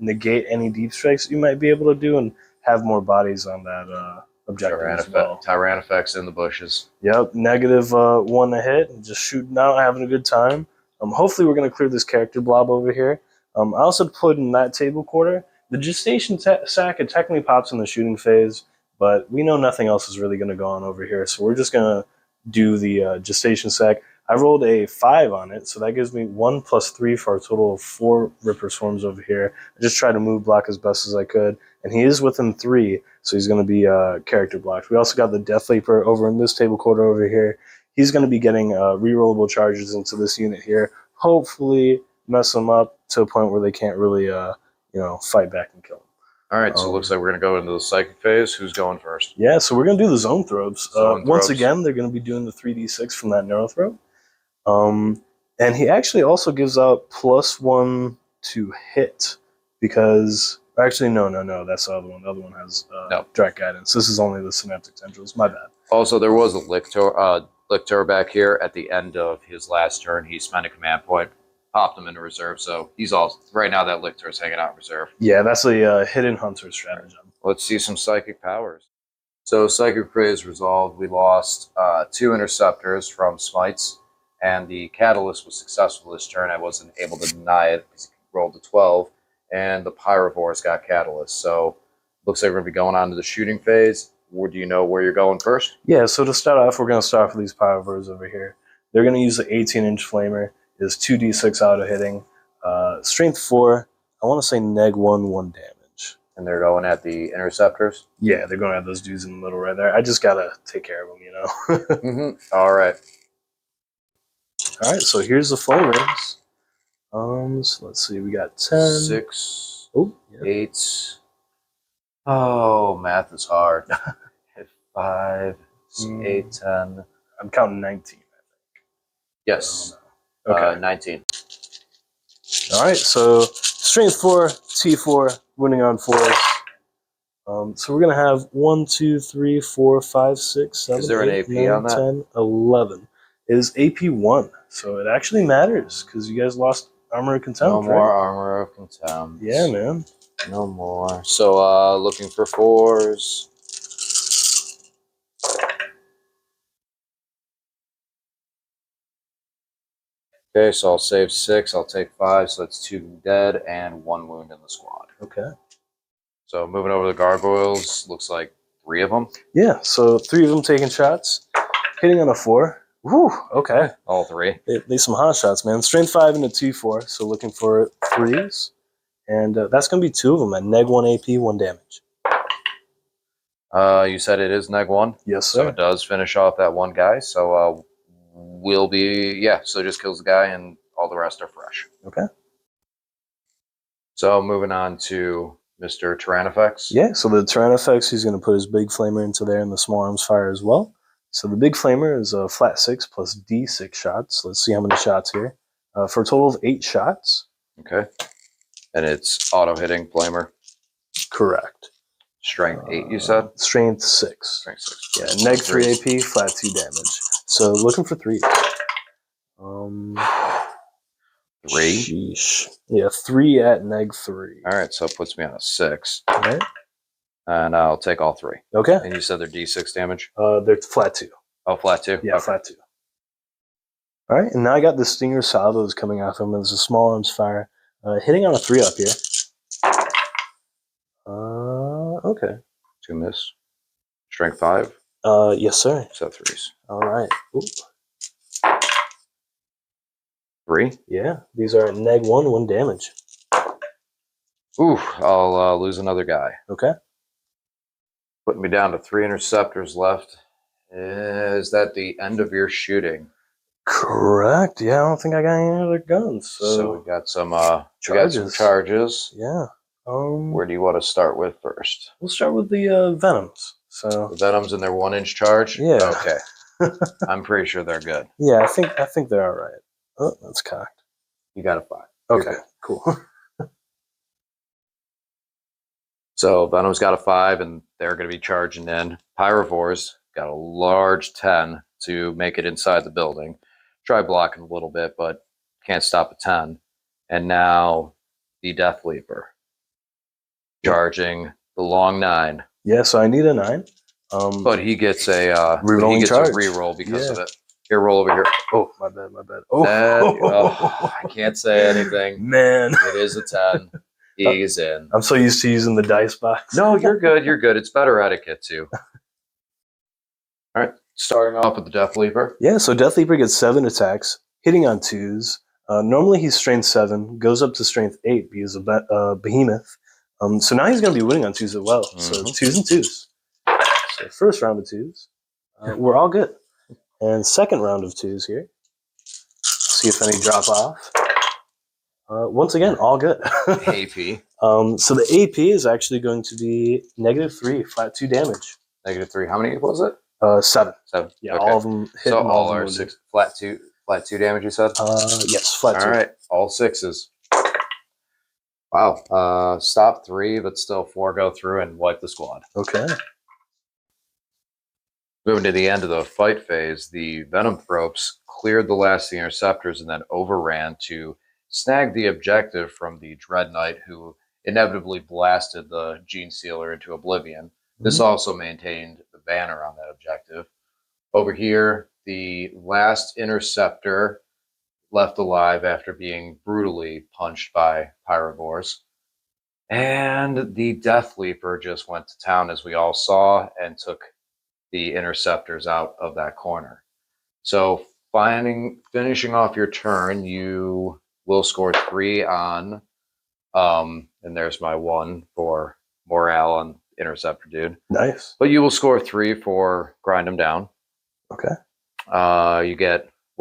negate any deep strikes you might be able to do and have more bodies on that objective as well. Tyranifex in the bushes. Yep, negative 1 to hit. Just shooting out, having a good time. Hopefully we're going to clear this character blob over here. I also put in that table quarter. The gestation sack, it technically pops in the shooting phase, but we know nothing else is really going to go on over here, so we're just going to do the gestation sack. I rolled a 5 on it, so that gives me 1 plus 3 for a total of 4 Ripper Swarms over here. I just tried to move block as best as I could, and he is within 3, so he's going to be character blocked. We also got the Death Leaper over in this table quarter over here. He's going to be getting rerollable charges into this unit here. Hopefully mess them up to a point where they can't really, fight back and kill them. All right, so it looks like we're going to go into the psychic phase. Who's going first? Yeah, so we're going to do the zone throws. Once again, they're going to be doing the 3d6 from that neurothrow. And he actually also gives out +1 to hit because... Actually, no, that's the other one. The other one has direct guidance. This is only the synaptic tendrils. My bad. Also, there was a Lictor back here at the end of his last turn. He spent a command point, popped him into reserve, so he's all... Right now, that Lictor is hanging out in reserve. Yeah, that's a hidden hunter stratagem. Let's see some psychic powers. So Psychic Praise resolved. We lost 2 interceptors from smites, and the Catalyst was successful this turn. I wasn't able to deny it because he rolled a 12, and the Pyrovores got Catalyst. So looks like we're going to be going on to the shooting phase. Or do you know where you're going first? Yeah, so to start off, we're going to start off with these Pyrovores over here. They're going to use the 18-inch flamer. It is 2d6 auto hitting. Strength 4, I want to say neg 1 damage. And they're going at the interceptors? Yeah, they're going at those dudes in the middle right there. I just got to take care of them, you know? All right. All right, so here's the flamers. So let's see, we got 10. 6. Oh, yeah. 8. Oh, math is hard. 5, 8, 10. I'm counting 19, I think. Yes. Okay. 19. All right, so strength 4, T4, winning on 4s. So we're going to have 1, 2, 3, 4, 5, 6, 7, Is there an 8, AP 9, on that? 10, 11. It is AP 1, so it actually matters because you guys lost Armor of Contempt, No more Armor of Contempt. Yeah, man. No more. So, looking for 4s. Okay, so I'll save 6. I'll take 5, so that's 2 dead and 1 wound in the squad. Okay. So moving over the gargoyles, looks like 3 of them. Yeah, so 3 of them taking shots, hitting on a 4. Whew, okay. All 3. They some hot shots, man. Strength 5 and a T4, so looking for 3s. And that's going to be 2 of them at neg 1 AP, 1 damage. You said it is neg 1? Yes, sir. So it does finish off that one guy. So will be, yeah, so it just kills the guy and all the rest are fresh. Okay. So moving on to Mr. Tyranifex. Yeah, so the Tyranifex, he's going to put his big flamer into there and the small arms fire as well. So the big flamer is a flat 6 plus D6 shots. Let's see how many shots here. For a total of 8 shots. Okay. And it's auto-hitting flamer. Correct. Strength 8, you said? Strength 6. Strength 6. Yeah, neg 3 AP, flat 2 damage. So looking for 3. 3? Sheesh. Yeah, 3 at neg 3. All right, so it puts me on a 6. All right. And I'll take all 3. Okay. And you said they're D6 damage? They're flat 2. Oh, flat 2? Yeah, okay. flat 2. All right, and now I got the Stinger salvos coming off him. It's a small arms fire. Hitting on a 3-up here. Okay. 2 miss. Strength 5. Yes, sir. Set 3s. All right. Ooh. 3. Yeah, these are -1, 1 damage. Ooh, I'll lose another guy. Okay. Putting me down to 3 interceptors left. Is that the end of your shooting? Correct. Yeah, I don't think I got any other guns. So we've got some charges. charges. Yeah. Where do you want to start with first? We'll start with the Venoms. The Venoms and their 1-inch charge? Yeah. Okay. I'm pretty sure they're good. Yeah, I think they're all right. Oh, that's cocked. You got a 5. Okay, cool. So Venom's got a 5, and they're going to be charging in. Pyrovore's got a large 10 to make it inside the building. Try blocking a little bit, but can't stop a 10. And now the Death Leaper charging the long 9. Yeah, so I need a 9. But he gets a Rerolling charge. a reroll because of it. Here, roll over here. Oh, my bad. Oh, I can't say anything. Man. It is a 10. He's in. I'm so used to using the dice box. No, you're good. You're good. It's better etiquette, too. All right. Starting off with the Death Leaper. Yeah, so Death Leaper gets 7 attacks, hitting on 2s. Normally he's strength 7, goes up to strength 8 because of Behemoth. So now he's going to be winning on 2s as well. So 2s and 2s. So first round of 2s. We're all good. And second round of 2s here. See if any drop off. Once again, all good. AP. So the AP is actually going to be -3, flat 2 damage. -3. How many was it? 7. 7. Yeah, okay. all of them hit. So all are 6 flat 2 damage. You said? Yes, flat 2. All right, all 6s. Wow. Stop 3, but still 4 go through and wipe the squad. Okay. Moving to the end of the fight phase, the Venom Thropes cleared the last of the interceptors and then overran to snag the objective from the Dread Knight, who inevitably blasted the Gene Sealer into oblivion. This also maintained the banner on that objective. Over here, the last interceptor left alive after being brutally punched by Pyrovores. And the Death Leaper just went to town, as we all saw, and took the interceptors out of that corner. So finishing off your turn, you will score 3 on, and there's my 1 for morale on interceptor dude. Nice. But you will score 3 for grind him down. Okay. What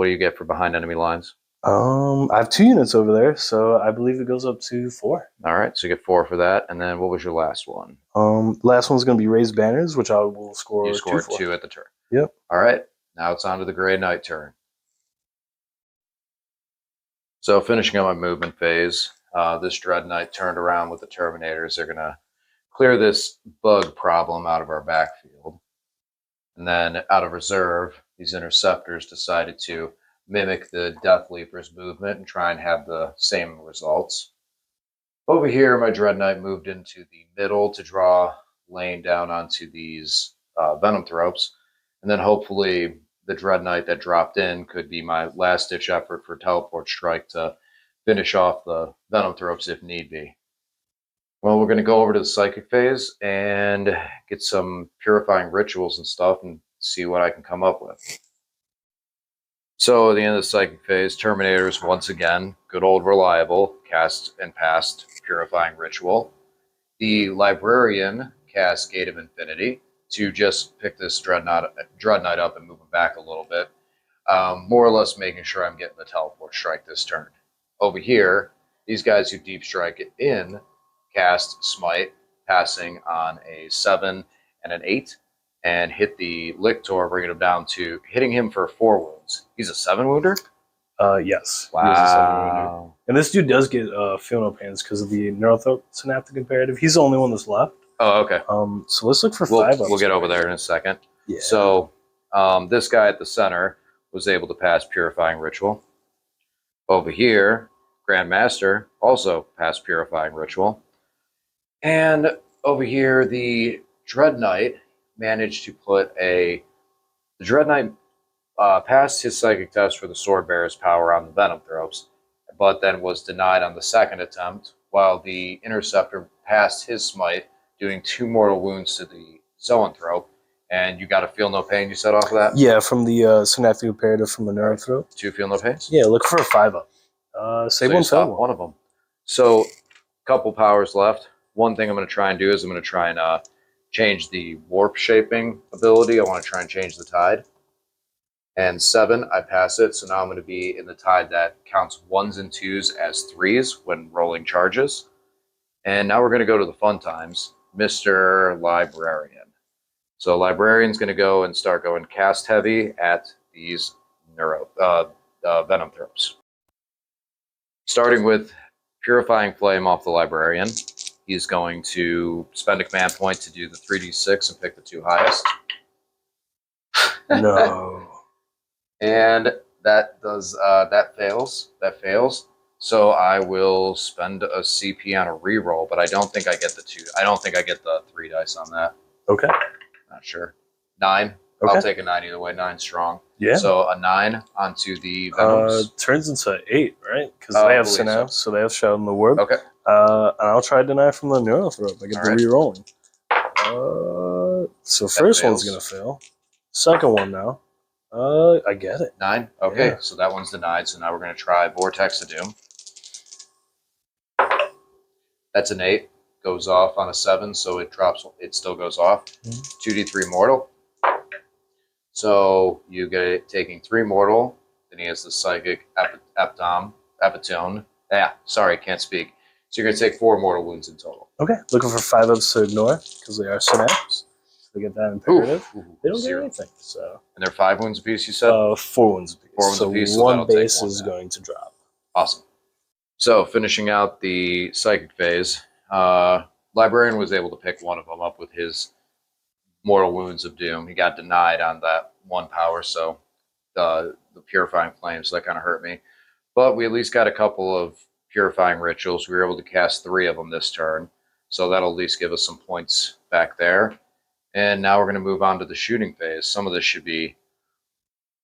do you get for behind enemy lines? I have 2 units over there, so I believe it goes up to 4. All right, so you get 4 for that. And then what was your last one? Last one's going to be raised banners, which I will score. You scored 2 for. 2 at the turn. Yep. All right, now it's on to the Grey Knight turn. So finishing up my movement phase, this Dread Knight turned around with the Terminators. They're going to clear this bug problem out of our backfield. And then out of reserve, these interceptors decided to mimic the Death Leaper's movement and try and have the same results. Over here, my Dread Knight moved into the middle to draw lane down onto these Venom Thropes. And then hopefully the Dread Knight that dropped in could be my last-ditch effort for Teleport Strike to finish off the Venom Thropes if need be. Well, we're going to go over to the Psychic phase and get some Purifying Rituals and stuff and see what I can come up with. So at the end of the Psychic phase, Terminators, once again, good old reliable, cast and passed Purifying Ritual. The Librarian cast Gate of Infinity to just pick this Dread Knight up and move him back a little bit. More or less making sure I'm getting the Teleport Strike this turn. Over here, these guys who Deep Strike it in cast Smite, passing on a 7 and an 8, and hit the Lictor, bringing him down to hitting him for 4 wounds. He's a 7-wounder? Yes. Wow. He is a 7-wounder. And this dude does get Feel No Pains because of the Neurosynaptic Imperative. He's the only one that's left. Oh, okay. So let's look for 5. We'll get over there in a second. Yeah. So this guy at the center was able to pass Purifying Ritual. Over here, Grandmaster also passed Purifying Ritual. And over here, the Dread Knight managed to put the Dread Knight passed his psychic test for the sword bearer's power on the venom throws, but then was denied on the second attempt, while the interceptor passed his smite, doing 2 mortal wounds to the zoanthrope. And you got to feel no pain, you said, off of that? Yeah, from the synaptic imperative from the nerve throw. 2 feel no pains? Yeah, look for a 5-up. Save So one, you stop fail one of them. So, couple powers left. One thing I'm going to try and do is I'm going to try and change the warp shaping ability. I want to try and change the tide. And 7, I pass it. So now I'm going to be in the tide that counts 1s and 2s as 3s when rolling charges. And now we're going to go to the fun times, Mr. Librarian. So Librarian's going to go and start going cast heavy at these venom throps. Starting with Purifying Flame off the Librarian. He's going to spend a command point to do the 3d6 and pick the 2 highest. No. And that fails. That fails. So I will spend a CP on a reroll, but I don't think I get the 2. I don't think I get the 3 dice on that. Okay. Not sure. 9. Okay. I'll take a 9 either way. 9 strong. Yeah. So a 9 onto the venoms. Turns into 8, right? Because I they have believe synapse, so they have shout in the word. Okay. And I'll try to deny from the neurothrope. I get the re-rolling. So first one's gonna fail. Second one now. I get it. 9. Okay. Yeah. So that one's denied. So now we're gonna try Vortex of Doom. That's an 8. Goes off on a 7, so it drops. It still goes off. 2d3 mortal. So you get it taking 3 mortal. Then he has the psychic epitone. Yeah, sorry, can't speak. So you're gonna take 4 mortal wounds in total. Okay. Looking for 5-ups to ignore because they are synapse. So they get that imperative. Oof. They don't 0. get anything. So. And they're 5 wounds apiece. You said 4 wounds apiece. 4 wounds so apiece. So one that'll take base 1 is now. going to drop. Awesome. So finishing out the psychic phase, Librarian was able to pick one of them up with his mortal wounds of doom. He got denied on that 1 power, so the purifying flames, that kind of hurt me. But we at least got a couple of purifying rituals. We were able to cast 3 of them this turn, so that'll at least give us some points back there. And now we're going to move on to the shooting phase. Some of this should be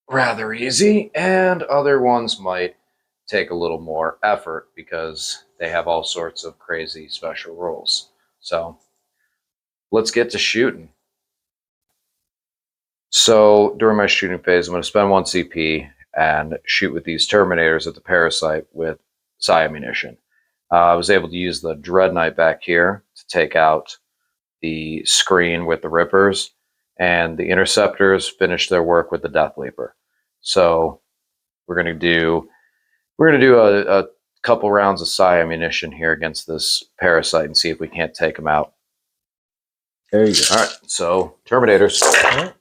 rather easy, and other ones might take a little more effort because they have all sorts of crazy special rules. So let's get to shooting. So during my shooting phase, I'm going to spend 1 CP and shoot with these Terminators at the Parasite with psi ammunition. I was able to use the Dread Knight back here to take out the screen with the Rippers, and the Interceptors finished their work with the Death Leaper. So we're going to do a couple rounds of psi ammunition here against this Parasite and see if we can't take him out. There you go. All right, so Terminators. Right.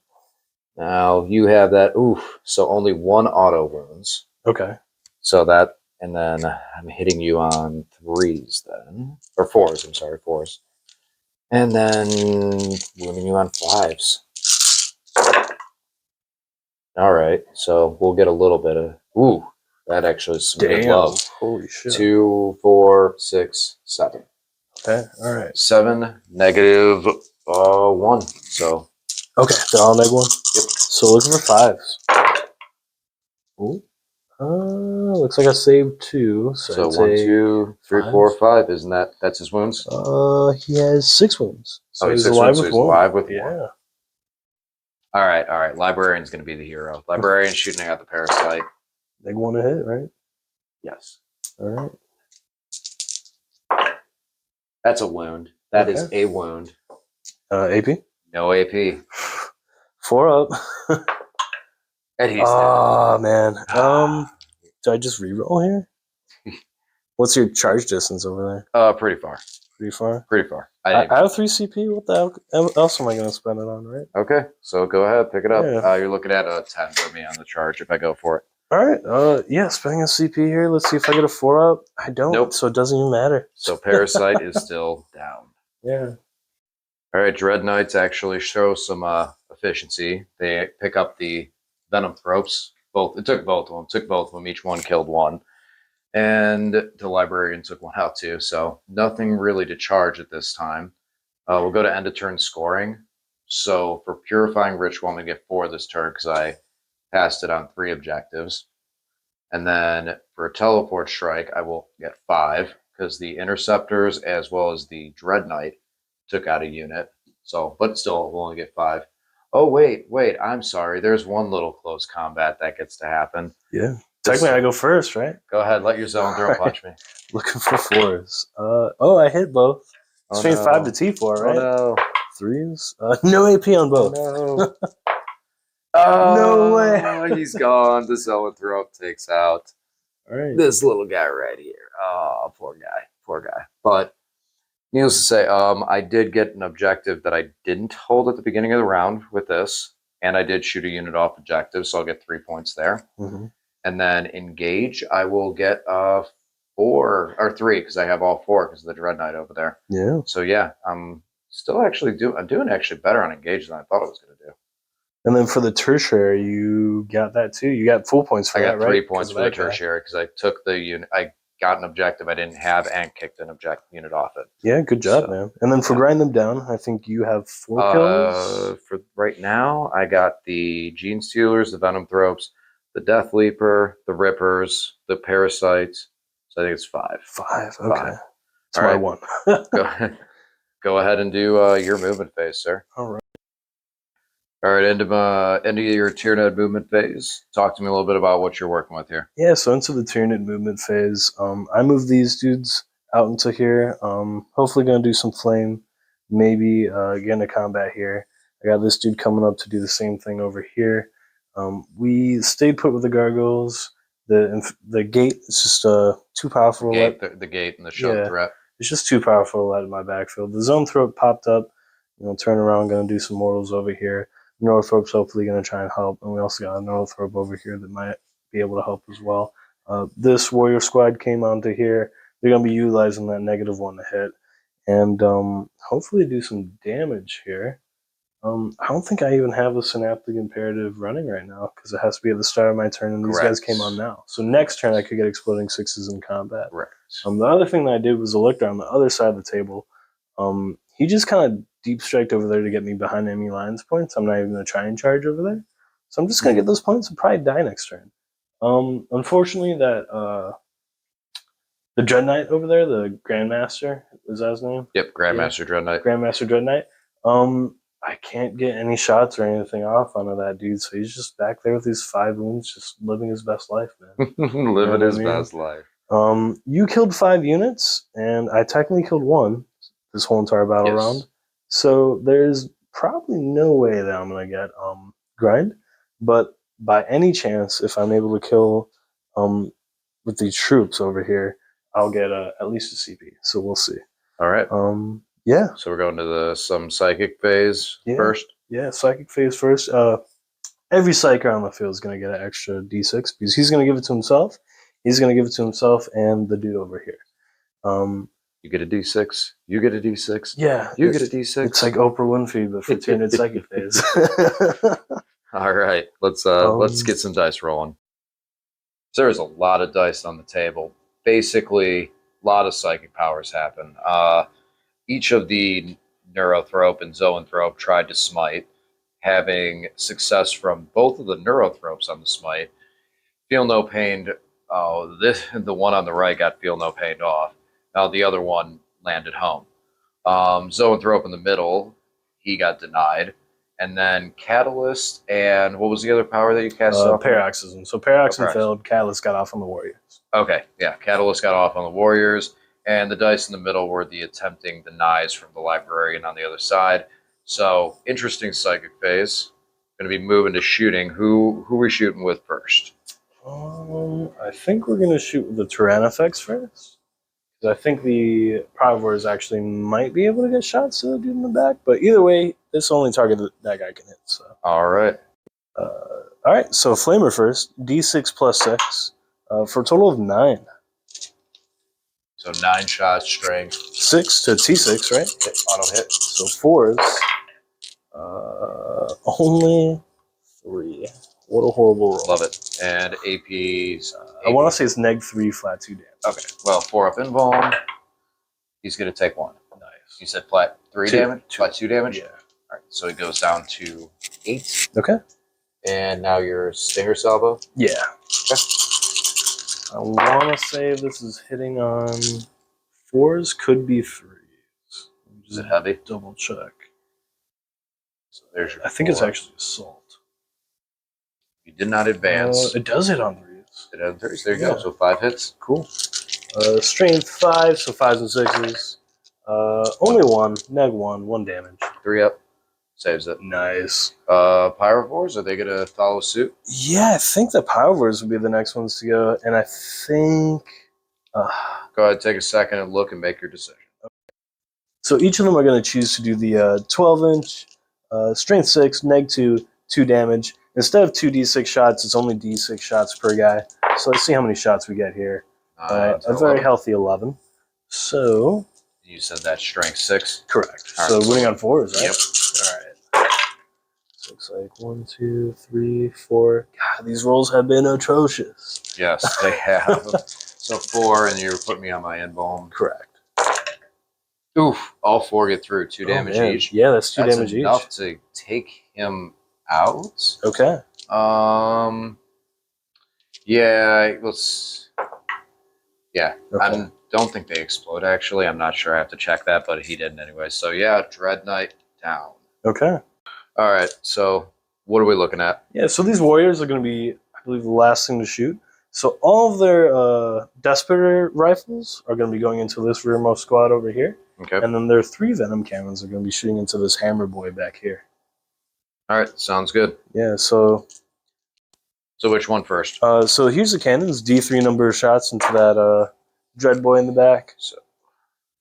Now you have that. Oof. So only 1 auto wounds. Okay. So that, and then I'm hitting you on 3s then, or 4s. I'm sorry, 4s, and then wounding you on 5s. All right, so we'll get a little bit of. Ooh, that actually is some good love. Holy shit. 2, 4, 6, 7. Okay. All right. 7, negative 1. So Okay. They're all neg 1. Yep. So looking for 5s. Ooh. Looks like I saved 2. So 1, 2, 3, 4, 5. Isn't that's his wounds? He has 6 wounds. So He's he's 6 alive wounds, with so he's 1. alive with 1. Yeah. All right. Librarian's going to be the hero. Librarian shooting at the Parasite. Neg 1 to hit, right? Yes. All right. That's a wound. That is Okay. a wound. AP? No AP. 4 up. And he's Oh, man. Do I just reroll here? What's your charge distance over there? dead. Pretty far. Pretty far? Pretty far. I have 3 CP. What the hell else am I going to spend it on, right? Okay, so go ahead, pick it up. Yeah. You're looking at a 10 for me on the charge if I go for it. All right. Yeah, spending a CP here. Let's see if I get a 4 up. I don't. Nope. So it doesn't even matter. So Parasite is still down. Yeah. All right, Dread Knights actually show some efficiency. They pick up the Venom Thropes. It took both of them. Each one killed 1. And the Librarian took 1 out too. So nothing really to charge at this time. We'll go to end of turn scoring. So for Purifying Ritual, I'm going to get 4 this turn because I passed it on 3 objectives. And then for a teleport strike, I will get 5 because the interceptors as well as the Dread Knight took out a unit. So, but still, we'll only get 5. Oh, wait, I'm sorry. There's one little close combat that gets to happen. Yeah. Technically, I go first, right? Go ahead, let your zone throw punch me. Looking for 4s. I hit both. Strength 5 to T4, right? Oh, no. 3s. No AP on both. Oh, no. No way. He's gone. The Zoanthrope takes out this little guy right here. Oh, poor guy. But needless to say, I did get an objective that I didn't hold at the beginning of the round with this, and I did shoot a unit off objective, so I'll get 3 points there. Mm-hmm. And then engage, I will get 4 or 3 because I have all 4 because of the Dread Knight over there. Yeah. So yeah, I'm still actually doing actually better on engage than I thought I was going to do. And then for the tertiary, you got that too. You got full points for that, right? I got 3 points for the tertiary because I took the unit. I got an objective I didn't have and kicked an unit off it. Yeah, good job, man. And then for grind them down, I think you have 4 kills. For right now, I got the Gene Stealers, the Venom Thropes, the Death Leaper, the Rippers, the Parasites. So I think it's 5. 5. Okay. 5. That's why I won. Go ahead and do your movement phase, sir. All right. All right, end of your Tyranid movement phase. Talk to me a little bit about what you're working with here. Yeah, so into the Tyranid movement phase, I moved these dudes out into here. Hopefully going to do some flame, maybe get into combat here. I got this dude coming up to do the same thing over here. We stayed put with the gargoyles. The gate is just too powerful. The gate and the show threat. It's just too powerful to let in my backfield. The zone throat popped up. Turn around, going to do some mortals over here. Northrope's hopefully going to try and help, and we also got a Northrope over here that might be able to help as well. This warrior squad came onto here. They're going to be utilizing that -1 to hit, and hopefully do some damage here. I don't think I even have a Synaptic Imperative running right now because it has to be at the start of my turn, and these guys came on now. So next turn I could get Exploding 6s in combat. Right. The other thing that I did was Electra on the other side of the table. He just kind of deep striked over there to get me behind enemy lines points. I'm not even going to try and charge over there. So I'm just going to get those points and probably die next turn. Unfortunately, that the Dread Knight over there, the Grandmaster, is that his name? Yep, Grandmaster Dread Knight. Grandmaster Dread Knight. I can't get any shots or anything off onto that dude, so he's just back there with these 5 wounds, just living his best life, man. Living his best life. You killed 5 units, and I technically killed 1 this whole entire battle round. So there's probably no way that I'm going to get grind. But by any chance, if I'm able to kill with these troops over here, I'll get at least a CP. So we'll see. All right. Yeah. So we're going to some psychic phase first? Yeah, psychic phase first. Every psyker on the field is going to get an extra D6 because he's going to give it to himself. He's going to give it to himself and the dude over here. You get a D6. You get a D6. Yeah. You get a D6. It's like Oprah Winfrey, but for Tyranid psychic phase. All right. Let's get some dice rolling. So there's a lot of dice on the table. Basically, a lot of psychic powers happen. Each of the Neurothrope and Zoanthrope tried to smite, having success from both of the Neurothropes on the smite. Feel no pain. Oh, the one on the right got feel no pain off. Now the other one landed home. Zoanthrope in the middle, he got denied. And then Catalyst and what was the other power that you cast off? Paroxysm. So Paroxysm failed. Catalyst got off on the Warriors. Okay, yeah. Catalyst got off on the Warriors. And the dice in the middle were the attempting denies from the Librarian on the other side. So, interesting psychic phase. Going to be moving to shooting. Who are we shooting with first? I think we're going to shoot with the Tyrannifex first. Because I think the Provors actually might be able to get shots to the dude in the back. But either way, this only target that guy can hit. So. All right. All right, so Flamer first. D6 plus 6 for a total of 9. So 9 shots, strength. 6 to T6, right? Auto hit. So 4s. Only 3. What a horrible roll. Love it. And AP's... I want to say it's -3 flat 2 damage. Okay. Well, 4 up invuln. He's going to take 1. Nice. You said flat 3 damage? Flat 2 damage? Yeah. All right. So he goes down to 8. Okay. And now your Stinger Salvo. Yeah. Okay. I want to say this is hitting on 4s, could be 3s. Is it heavy? Double check. So there's your I think it's 4. actually assault. You did not advance. It does hit on 3s. It had 3s. There you go. So 5 hits. Cool. Strength 5, so 5s and 6s. Only 1, neg 1, 1 damage. 3 up. Saves it. Nice. Pyrovores, are they going to follow suit? Yeah, I think the Pyrovores would be the next ones to go, and I think... Go ahead, take a second and look and make your decision. So each of them are going to choose to do the 12-inch, strength 6, neg 2, 2 damage. Instead of 2d6 shots, it's only d6 shots per guy. So let's see how many shots we get here. A very healthy 11. So... You said that's strength 6? Correct. All so right. winning on 4s, right? Yep. All right. So it's like 1, 2, 3, 4. God, these rolls have been atrocious. Yes, they have. So 4, and you're putting me on my invuln. Correct. Oof, all 4 get through. 2 damage each. Yeah, that's 2 damage each. Enough to take him out. Okay. Yeah, let's... Yeah, Okay. I don't think they explode, actually. I'm not sure. I have to check that, but he didn't anyway. So, yeah, Dread Knight down. Okay. All right, so what are we looking at? Yeah, so these warriors are going to be, I believe, the last thing to shoot. So all of their Desperate rifles are going to be going into this rearmost squad over here. Okay. And then their 3 Venom cannons are going to be shooting into this Hammer Boy back here. All right, sounds good. Yeah, so... So which one first? So here's the cannons, D3 number of shots into that Dread Boy in the back.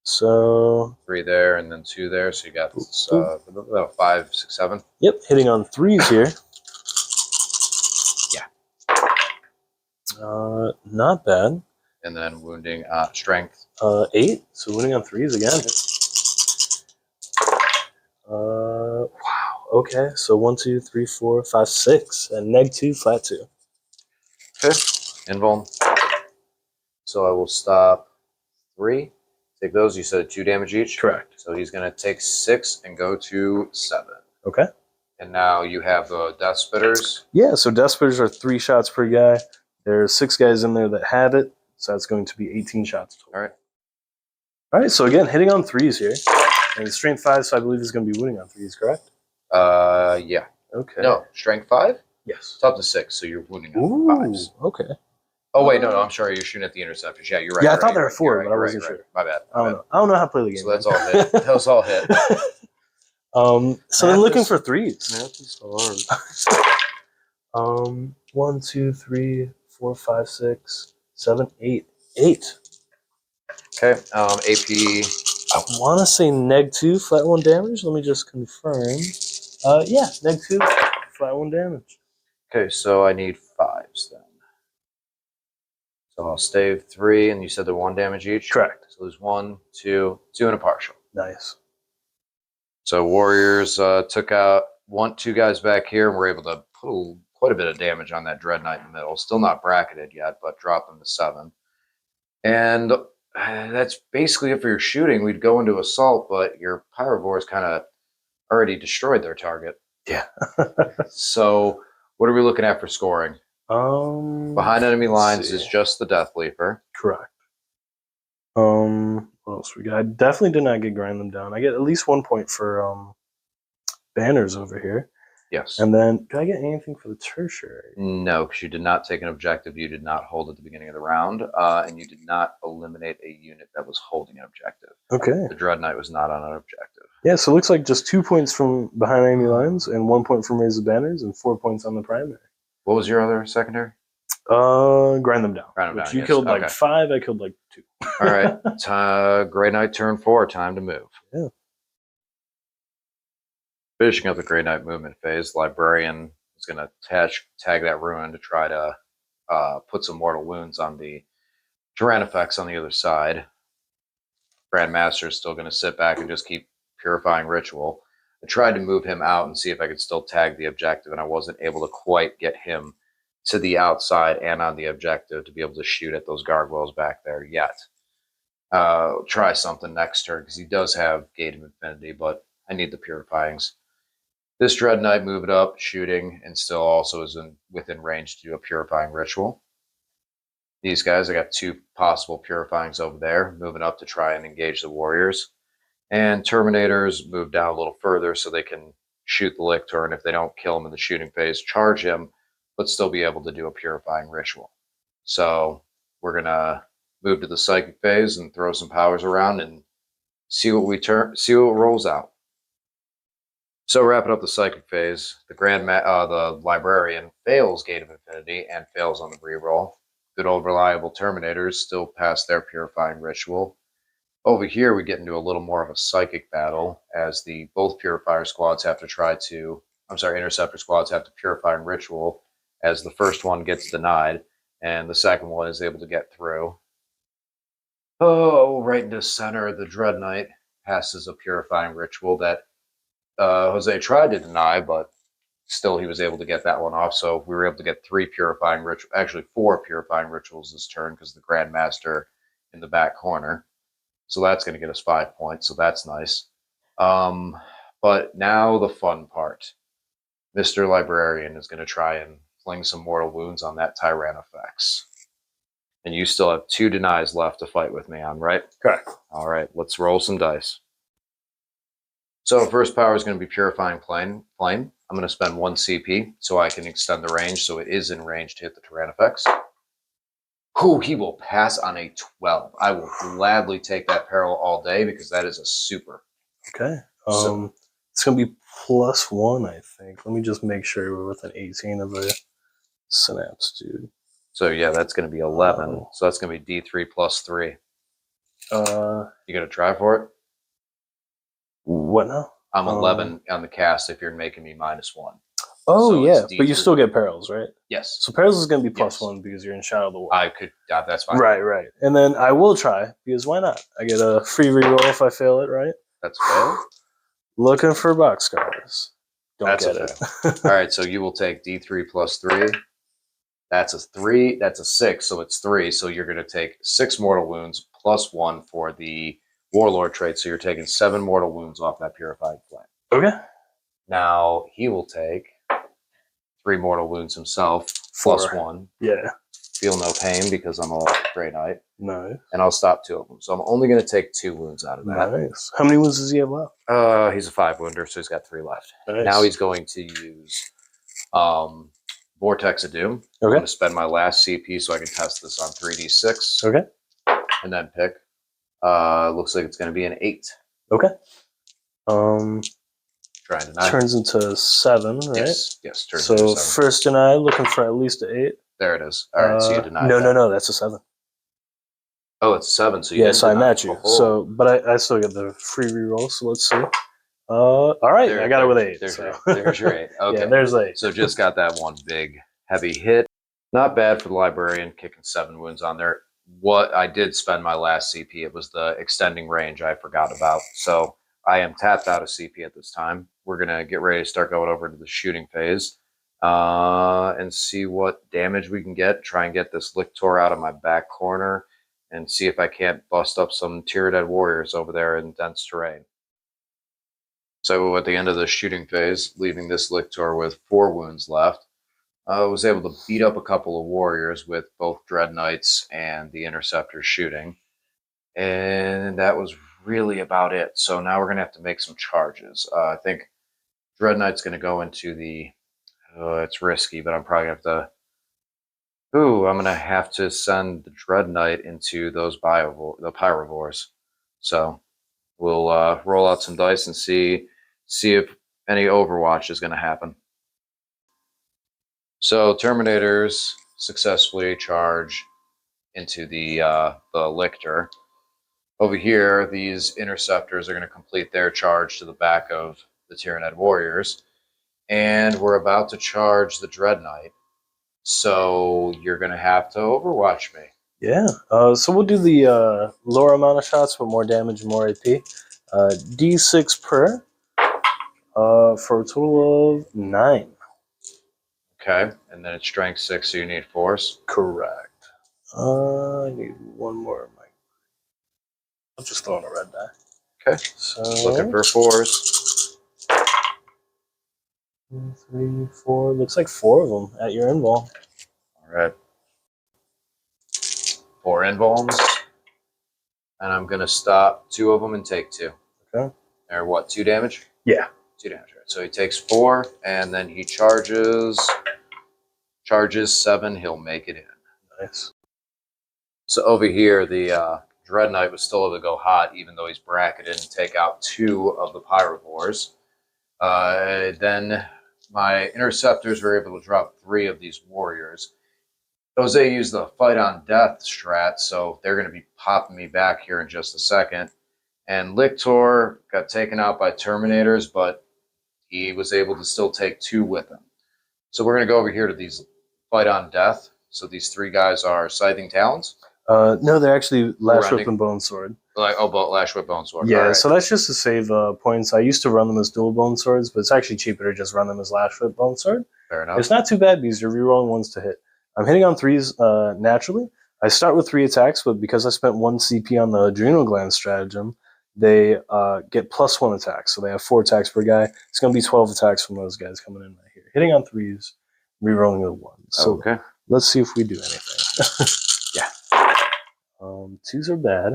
So 3 there and then 2 there. So you got 5, 6, 7. Yep, hitting on 3s here. Yeah. Not bad. And then wounding strength. 8, so winning on 3s again. Wow. Okay, so 1, 2, 3, 4, 5, 6, and neg 2, flat 2. Okay. Invuln. So I will stop 3. Take those. You said 2 damage each? Correct. So he's going to take 6 and go to 7. Okay. And now you have the Death Spitters. Yeah, so Death Spitters are 3 shots per guy. There's 6 guys in there that have it, so that's going to be 18 shots total. All right. All right, so again, hitting on 3s here. And strength 5, so I believe he's going to be winning on 3s, correct? Yeah. Okay. No, strength 5? Yes. It's up to 6, so you're wounding on 5s. Okay. Oh, wait, no, I'm sorry. You're shooting at the interceptors. Yeah, you're right. Yeah, I you're thought right, there were you're 4, right, but I you're wasn't right, sure. you're right. My bad. I don't know how to play the game. So that's all hit. That was all hit. So then looking for 3s. Math is hard. 1, 2, 3, 4, 5, 6, 7, 8. 8. Okay, AP. I want to say neg 2, flat 1 damage. Let me just confirm. Yeah, neg 2, flat 1 damage. Okay, so I need 5s then. So I'll stave 3, and you said they're 1 damage each? Correct. So there's 1, 2, 2 and a partial. Nice. So Warriors took out 2 guys back here, and were able to put quite a bit of damage on that Dread Knight in the middle. Still not bracketed yet, but dropped them to 7. And that's basically it for your shooting. We'd go into assault, but your Pyrovores kind of already destroyed their target. Yeah. So what are we looking at for scoring? Behind enemy lines see. is just the Death Leaper. Correct. What else we got? I definitely did not get grind them down. I get at least 1 point for banners over here. Yes. And then, do I get anything for the tertiary? No, because you did not take an objective you did not hold at the beginning of the round, and you did not eliminate a unit that was holding an objective. Okay. The Dread Knight was not on an objective. Yeah, so it looks like just 2 points from behind enemy lines, and 1 point from raise the banners, and 4 points on the primary. What was your other secondary? Grind them down. Grind them down, You yes. killed like Okay. 5, I killed like 2. All right. Grey Knight turn 4, time to move. Yeah. Finishing up the Grey Knight movement phase, Librarian is going to tag that ruin to try to put some mortal wounds on the Tyranid effects on the other side. Grandmaster is still going to sit back and just keep purifying ritual. I tried to move him out and see if I could still tag the objective, and I wasn't able to quite get him to the outside and on the objective to be able to shoot at those gargoyles back there yet. Try something next turn because he does have Gate of Infinity, but I need the purifyings. This Dread Knight moved up, shooting, and still also is within range to do a Purifying Ritual. These guys, I got 2 possible Purifyings over there, moving up to try and engage the Warriors. And Terminators move down a little further so they can shoot the Lictor, and if they don't kill him in the shooting phase, charge him, but still be able to do a Purifying Ritual. So we're going to move to the Psychic phase and throw some powers around and see what rolls out. So wrapping up the Psychic phase, the Librarian fails Gate of Infinity and fails on the reroll. Good old reliable Terminators still pass their Purifying Ritual. Over here, we get into a little more of a psychic battle as both Interceptor squads have to Purifying Ritual as the first one gets denied and the second one is able to get through. Oh, right into center, the Dread Knight passes a Purifying Ritual that Jose tried to deny, but still he was able to get that one off. So we were able to get 4 Purifying Rituals this turn because the Grandmaster in the back corner. So that's going to get us 5 points. So that's nice. But now the fun part. Mr. Librarian is going to try and fling some mortal wounds on that Tyranid. And you still have 2 denies left to fight with me on, right? Correct. All right, let's roll some dice. So first power is going to be Purifying Flame. I'm going to spend 1 CP so I can extend the range so it is in range to hit the Tyranid. Whew, he will pass on a 12. I will gladly take that peril all day because that is a super. Okay. It's going to be +1, I think. Let me just make sure we're within 18 of the synapse, dude. So yeah, that's going to be 11. So that's going to be D3 +3. You going to try for it? What now? I'm 11 on the cast if you're making me -1. Oh, so yeah, but you still get perils, right? Yes. So perils is going to be +1 because you're in Shadow of the War. I could, that's fine. Right. And then I will try because why not? I get a free reroll if I fail it, right? That's fail. Looking for boxcars. That's get it. All right, so you will take D3 +3. That's a 3. That's a 6, so it's 3. So you're going to take 6 mortal wounds +1 for the Warlord trait. So you're taking 7 mortal wounds off that Purified Flame. Okay. Now he will take 3 mortal wounds himself, 4. +1. Yeah. Feel no pain because I'm a Grey Knight. Nice. And I'll stop 2 of them. So I'm only going to take 2 wounds out of that. Nice. How many wounds does he have left? He's a 5 wounder, so he's got 3 left. Nice. Now he's going to use Vortex of Doom. Okay. I'm going to spend my last CP so I can test this on 3d6. Okay. And then pick. Looks like it's going to be an 8. Okay. Trying to 9. Turns into 7, right? Yes. Turns so into 7. First deny, looking for at least an 8. There it is. All right, so you deny. No, that's a 7. Oh, it's 7. So you yes, I match you. So, but I still get the free reroll. So let's see. All right, I got it with 8. There's your 8. Okay, yeah, there's 8. So just got that one big heavy hit. Not bad for the Librarian, kicking 7 wounds on there. What I did spend my last CP, it was the extending range I forgot about. So I am tapped out of CP at this time. We're going to get ready to start going over to the shooting phase and see what damage we can get. Try and get this Lictor out of my back corner and see if I can't bust up some Tyranid warriors over there in dense terrain. So at the end of the shooting phase, leaving this Lictor with 4 wounds left, I was able to beat up a couple of warriors with both Dread Knights and the Interceptors shooting. And that was really about it. So now we're going to have to make some charges. I think Dread Knight's going to go into the... it's risky, but I'm probably going to have to... I'm going to have to send the Dread Knight into those the Pyrovores. So we'll roll out some dice and see if any Overwatch is going to happen. So Terminators successfully charge into the Lictor. Over here, these Interceptors are going to complete their charge to the back of the Tyranid warriors. And we're about to charge the Dread Knight. So you're going to have to Overwatch me. Yeah. So we'll do the lower amount of shots, but more damage, more AP. D6 per for a total of 9. Okay. And then it's strength 6, so you need force. Correct. I need one more. I'm just throwing a red die. Okay. So looking for force. 2, 3, 4. Looks like 4 of them at your end wall. All right. 4 invulns. And I'm going to stop 2 of them and take 2. Okay. They're what, 2 damage? Yeah. 2 damage, right? So he takes 4, and then he charges 7. He'll make it in. Nice. So over here, the Dread Knight was still able to go hot, even though he's bracketed and take out 2 of the Pyrovores. Then my interceptors were able to drop 3 of these warriors. Jose used the fight on death strat, so they're going to be popping me back here in just a second. And Lictor got taken out by Terminators, but he was able to still take 2 with him. So we're going to go over here to these fight on death. So these 3 guys are Scything Talons? No, they're actually Lash Whip and Bone Sword. Lash Whip, Bone Sword. Yeah, right. So that's just to save points. I used to run them as dual Bone Swords, but it's actually cheaper to just run them as Lash Whip, Bone Sword. Fair enough. It's not too bad because you're rerolling ones to hit. I'm hitting on 3s naturally. I start with 3 attacks, but because I spent 1 CP on the Adrenal Gland stratagem, they get +1 attacks. So they have 4 attacks per guy. It's going to be 12 attacks from those guys coming in right here. Hitting on 3s, rerolling with 1s. So okay. Let's see if we do anything. Yeah. 2s are bad,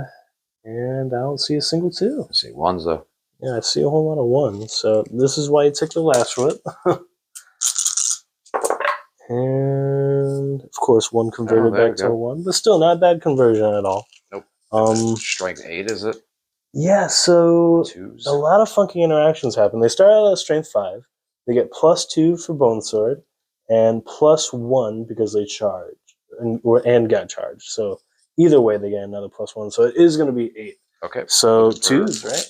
and I don't see a single 2. I see 1s though. Yeah, I see a whole lot of 1s. So this is why you took the Lash Whip. And of course, 1 converted back to a 1, but still not a bad conversion at all. Nope. Strength 8, is it? Yeah, so 2s. a lot of funky interactions happen. They start out at strength 5. They get +2 for Bone Sword, and +1 because they charge and got charged. So either way, they get another +1. So it is going to be 8. Okay. So 2s, right?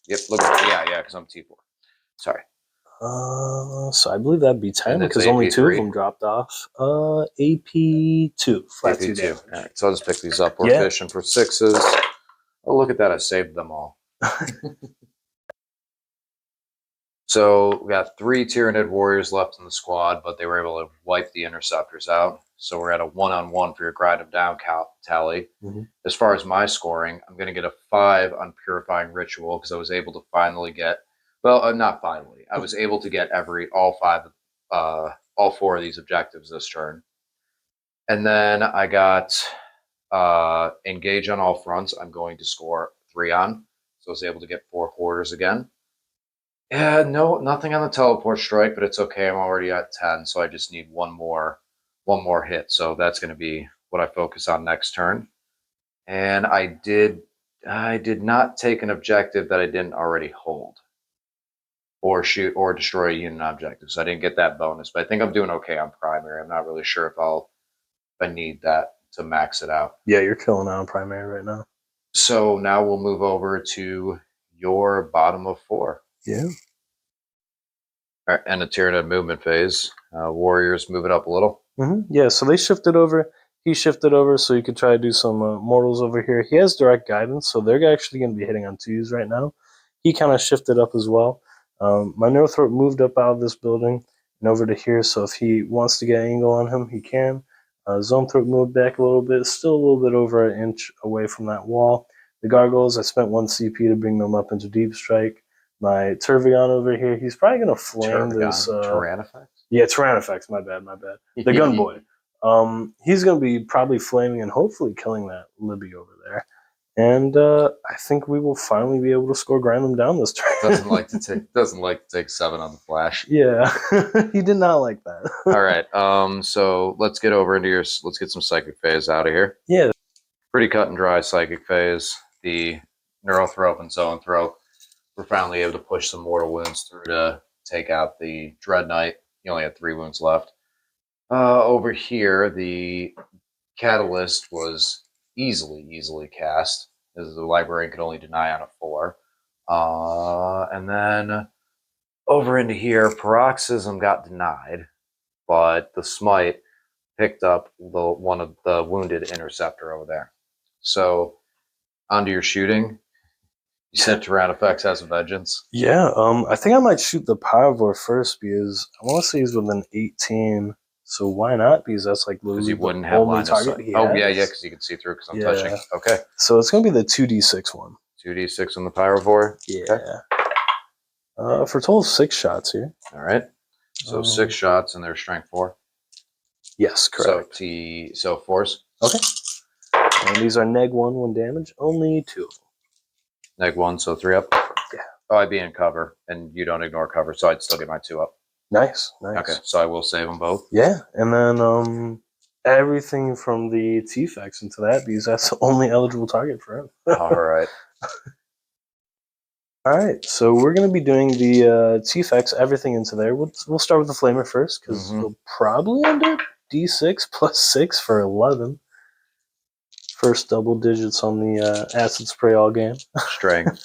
Yep. Yeah, because I'm T4. Sorry. So I believe that'd be 10 because only 2 of them dropped off. AP2, flat 2 damage. All right, so I'll just pick these up. We're fishing for 6s. Oh, look at that. I saved them all. So we got 3 Tyranid warriors left in the squad, but they were able to wipe the interceptors out. So we're at a 1-on-1 for your grind them down tally. Mm-hmm. As far as my scoring, I'm going to get a 5 on Purifying Ritual because I was able to finally get, well, not finally. I was able to get all 4 of these objectives this turn. And then I got Engage on all fronts. I'm going to score 3 on. So I was able to get 4 quarters again. Yeah, no, nothing on the teleport strike, but it's okay. I'm already at 10, so I just need one more hit. So that's going to be what I focus on next turn. And I did not take an objective that I didn't already hold, or shoot or destroy a unit objective. So I didn't get that bonus, but I think I'm doing okay on primary. I'm not really sure if I need that to max it out. Yeah, you're killing out on primary right now. So now we'll move over to your bottom of 4. Yeah. All right, and a Tyranid movement phase. Warriors move it up a little. Mm-hmm. Yeah, so they shifted over. He shifted over so you could try to do some mortals over here. He has direct guidance, so they're actually going to be hitting on 2s right now. He kind of shifted up as well. My Neurothroat moved up out of this building and over to here, so if he wants to get an angle on him, he can. Zone Throat moved back a little bit, still a little bit over an inch away from that wall. The Gargoyles, I spent 1 CP to bring them up into Deep Strike. My Turvigon over here, he's probably going to flame this... Tyrannifex? Yeah, Tyrannifex, my bad. The Gun Boy. He's going to be probably flaming and hopefully killing that Libby over there. And I think we will finally be able to score grind them down this turn. doesn't like to take 7 on the flash. Yeah, he did not like that. All right. So let's get over into let's get some Psychic Phase out of here. Yeah. Pretty cut and dry Psychic Phase. The Neurothrope and Zone Thrope. We're finally able to push some mortal wounds through to take out the Dread Knight. He only had 3 wounds left. Over here, the Catalyst was easily cast, as the Librarian could only deny on a 4. And then over into here, Paroxysm got denied, but the Smite picked up one of the wounded Interceptor over there. So, onto your shooting. You said Tyrannifex has a Vengeance? Yeah, I think I might shoot the Pyrovore first because I want to say he's within 18. So why not? Because that's like literally the only target he has. Oh, yeah, because you can see through because I'm touching. Okay. So it's going to be the 2d6 one. 2d6 on the Pyrovore? Yeah. Okay. For a total of 6 shots here. All right. So 6 shots and they're strength 4. Yes, correct. So force. Okay. And these are neg 1 damage. Only 2. Neg 1, so 3 up. Yeah. Oh, I'd be in cover, and you don't ignore cover, so I'd still get my 2 up. Nice. Okay, so I will save them both. Yeah, and then everything from the T-Fex into that, because that's the only eligible target for him. All right. All right, so we're going to be doing the T-Fex, everything into there. We'll start with the Flamer first, because we'll probably end up D6 plus 6 for 11. First double digits on the acid spray all game. Strength.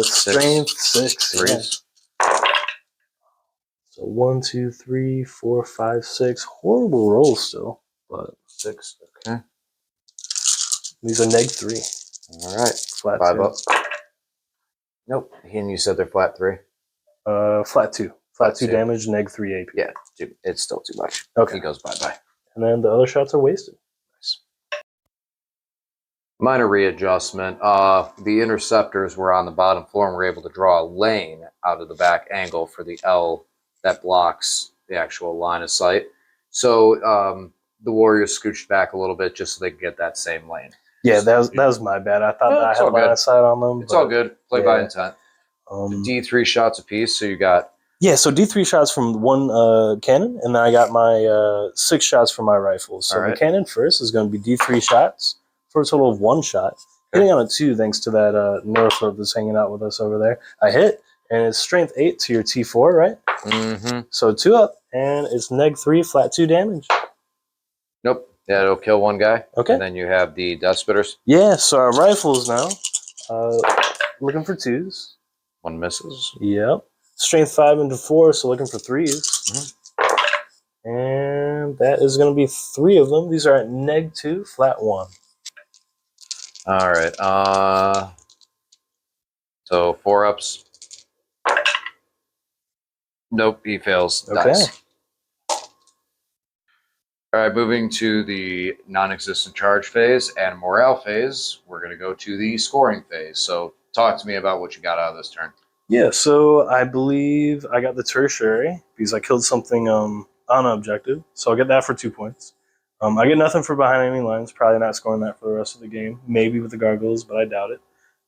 Strength 6. Threes. Yeah. So 1, 2, 3, 4, 5, 6. Horrible rolls still, but 6. Okay. These are neg 3. All right. Flat 5 2. up. Nope. And you said they're flat 3. Flat 2. Flat 2 2 damage, neg 3 AP. Yeah, dude, it's still too much. Okay. He goes bye-bye. And then the other shots are wasted. Nice. Minor readjustment. The interceptors were on the bottom floor and were able to draw a lane out of the back angle for the L that blocks the actual line of sight. So the Warriors scooched back a little bit just so they could get that same lane. Yeah, that was my bad. I thought that I had line of sight on them. It's all good. Play by intent. D3 shots apiece, so you got... Yeah, so D3 shots from one cannon, and then I got my 6 shots from my rifles. So the cannon first is going to be D3 shots for a total of 1 shot. Hitting on a 2 thanks to that Northrop that's hanging out with us over there. I hit, and it's strength 8 to your T4, right? Mm-hmm. So 2 up, and it's neg 3, flat 2 damage. Nope. Yeah, it'll kill 1 guy. Okay. And then you have the Death Spitters. Yeah, so our rifles now. Looking for 2s. 1 misses. Yep. Strength 5 into 4, so looking for 3s. And that is going to be 3 of them. These are at neg 2, flat 1. All right. So 4 ups. Nope, he fails. Okay. Dice. All right, moving to the non-existent charge phase and morale phase, we're going to go to the scoring phase. So talk to me about what you got out of this turn. Yeah, so I believe I got the tertiary because I killed something on an objective. So I'll get that for 2 points. I get nothing for behind enemy lines. Probably not scoring that for the rest of the game. Maybe with the gargoyles, but I doubt it.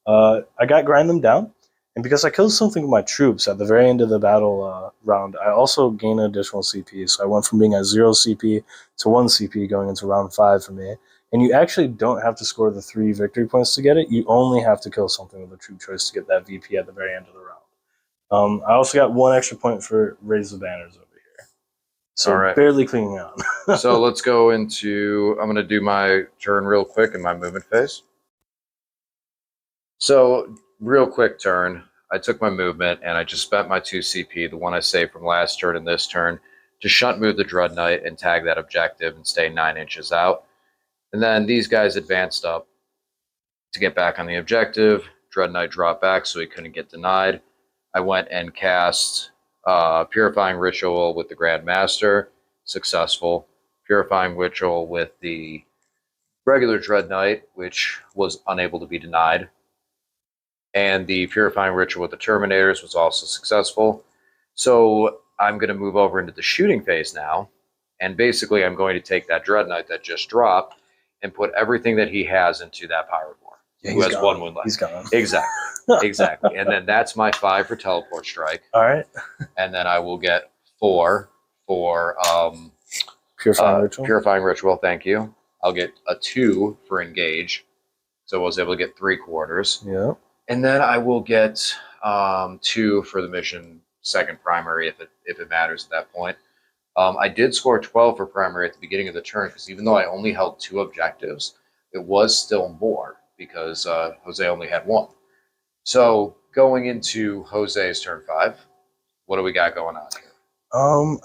I got grind them down. And because I killed something with my troops at the very end of the battle round, I also gained additional CP. So I went from being at 0 CP to 1 CP going into round 5 for me. And you actually don't have to score the 3 victory points to get it. You only have to kill something with a troop choice to get that VP at the very end of the round. I also got 1 extra point for raise the banners over here. So barely clinging on. So let's go into, I'm going to do my turn real quick in my movement phase. So real quick turn, I took my movement and I just spent my 2 CP, the one I saved from last turn and this turn, to shunt move the Dread Knight and tag that objective and stay 9 inches out. And then these guys advanced up to get back on the objective. Dread Knight dropped back so he couldn't get denied. I went and cast Purifying Ritual with the Grand Master. Successful. Purifying Ritual with the regular Dread Knight, which was unable to be denied. And the Purifying Ritual with the Terminators was also successful. So I'm going to move over into the shooting phase now. And basically I'm going to take that Dread Knight that just dropped and put everything that he has into that Pyrovore. Yeah, who has gone. 1 wound left. He's gone. Exactly. And then that's my 5 for Teleport Strike. All right. And then I will get 4 for Purifying Ritual. Thank you. I'll get a 2 for Engage. So I was able to get 3/4. Yeah. And then I will get 2 for the mission second primary if it matters at that point. I did score 12 for primary at the beginning of the turn because even though I only held 2 objectives, it was still more because Jose only had 1. So going into Jose's turn 5, what do we got going on here?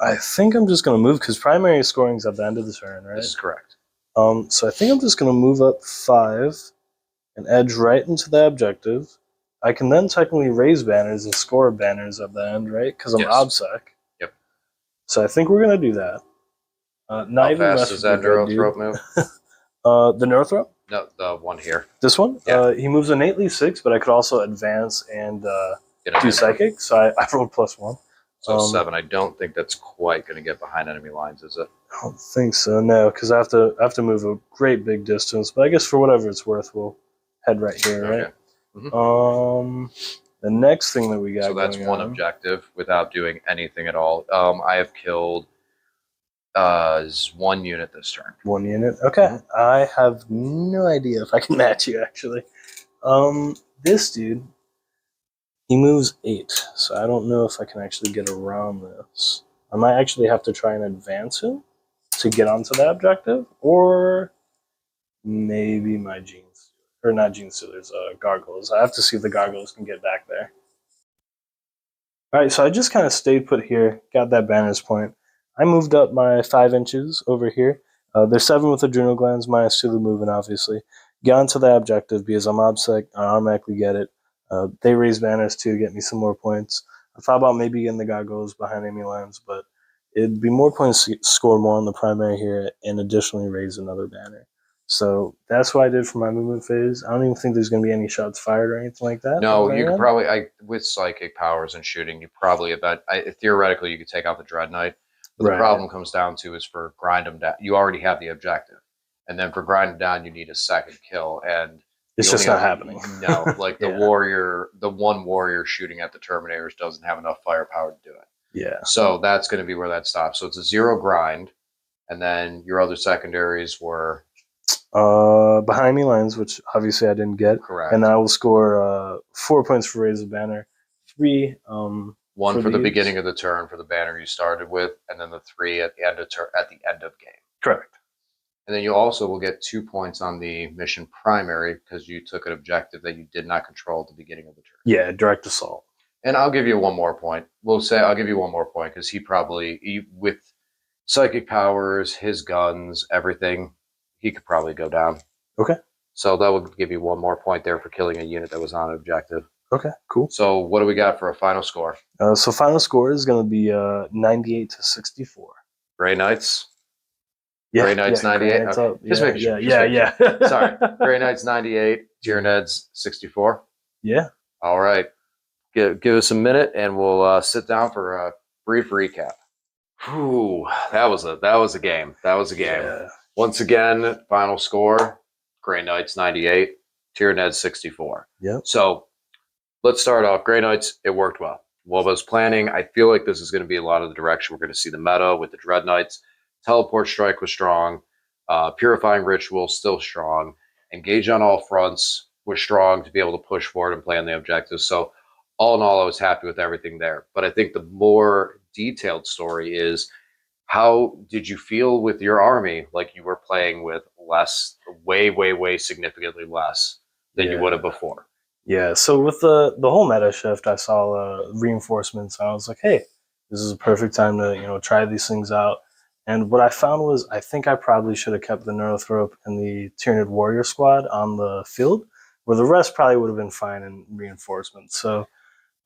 I think I'm just going to move because primary scoring is at the end of the turn, right? This is correct. So I think I'm just going to move up 5 and edge right into the objective. I can then technically raise banners and score banners at the end, right? Because I'm OBSEC. Yep. So I think we're going to do that. How fast is that Neurothrope move? The Neurothrope? No, the one here. This one? Yeah. He moves innately 6, but I could also advance and do Psychic. So I rolled +1. So 7. I don't think that's quite going to get behind enemy lines, is it? I don't think so, no, because I have to move a great big distance. But I guess for whatever it's worth, we'll head right here, right? Okay. Mm-hmm. The next thing that we got. So that's going one on, objective without doing anything at all. I have killed 1 unit this turn. 1 unit. Okay. I have no idea if I can match you actually. This dude, he moves 8, so I don't know if I can actually get around this. I might actually have to try and advance him to get onto that objective, or maybe my genes, or not gene stealers, gargoyles. I have to see if the gargoyles can get back there. All right, so I just kind of stayed put here, got that banner's point. I moved up my 5 inches over here. There's 7 with adrenal glands, minus 2 the movement, obviously. Get onto that objective because I'm obsec, I automatically get it. They raise banners too, get me some more points. I thought about maybe getting the gargoyles behind enemy lines, but it'd be more points to score more on the primary here and additionally raise another banner. So that's what I did for my movement phase. I don't even think there's going to be any shots fired or anything like that. No, you could probably, with psychic powers and shooting, you probably theoretically you could take out the Dread Knight. But the problem comes down to is for grind them down. You already have the objective, and then for grind them down, you need a second kill, and it's just not happening. No, like the one warrior shooting at the Terminators doesn't have enough firepower to do it. Yeah. So that's going to be where that stops. So it's a 0 grind, and then your other secondaries were behind me lines, which obviously I didn't get. Correct. And then I will score 4 points for raise a banner, 3 1 for the beginning of the turn for the banner you started with, and then the 3 at the end of game. Correct. And then you also will get 2 points on the mission primary because you took an objective that you did not control at the beginning of the turn. Yeah, direct assault. And I'll give you 1 more point. I'll give you 1 more point because with psychic powers, his guns, everything, he could probably go down. Okay. So that would give you 1 more point there for killing a unit that was on objective. Okay, cool. So what do we got for a final score? So final score is going to be 98 to 64. Grey Knights? Yeah, Grey Knights 98? Knights okay. Just making sure. Yeah. Sorry. Grey Knights 98, Tyranids 64? Yeah. All right. Give us a minute and we'll sit down for a brief recap. Whew, that was a game. Yeah. Once again, final score, Grey Knights 98, Tyranids 64. Yep. So let's start off. Grey Knights, it worked well. What I was planning, I feel like this is going to be a lot of the direction we're going to see the meta with the Dread Knights. Teleport Strike was strong. Purifying Ritual still strong. Engage on all fronts was strong to be able to push forward and play on the objectives. So all in all, I was happy with everything there. But I think the more detailed story is, how did you feel with your army? Like you were playing with less, way significantly less than you would have before. Yeah, so with the whole meta shift, I saw reinforcements, and I was like, hey, this is a perfect time to try these things out. And what I found was, I think I probably should have kept the Neurothrope and the Tyranid Warrior Squad on the field, where the rest probably would have been fine in reinforcements. So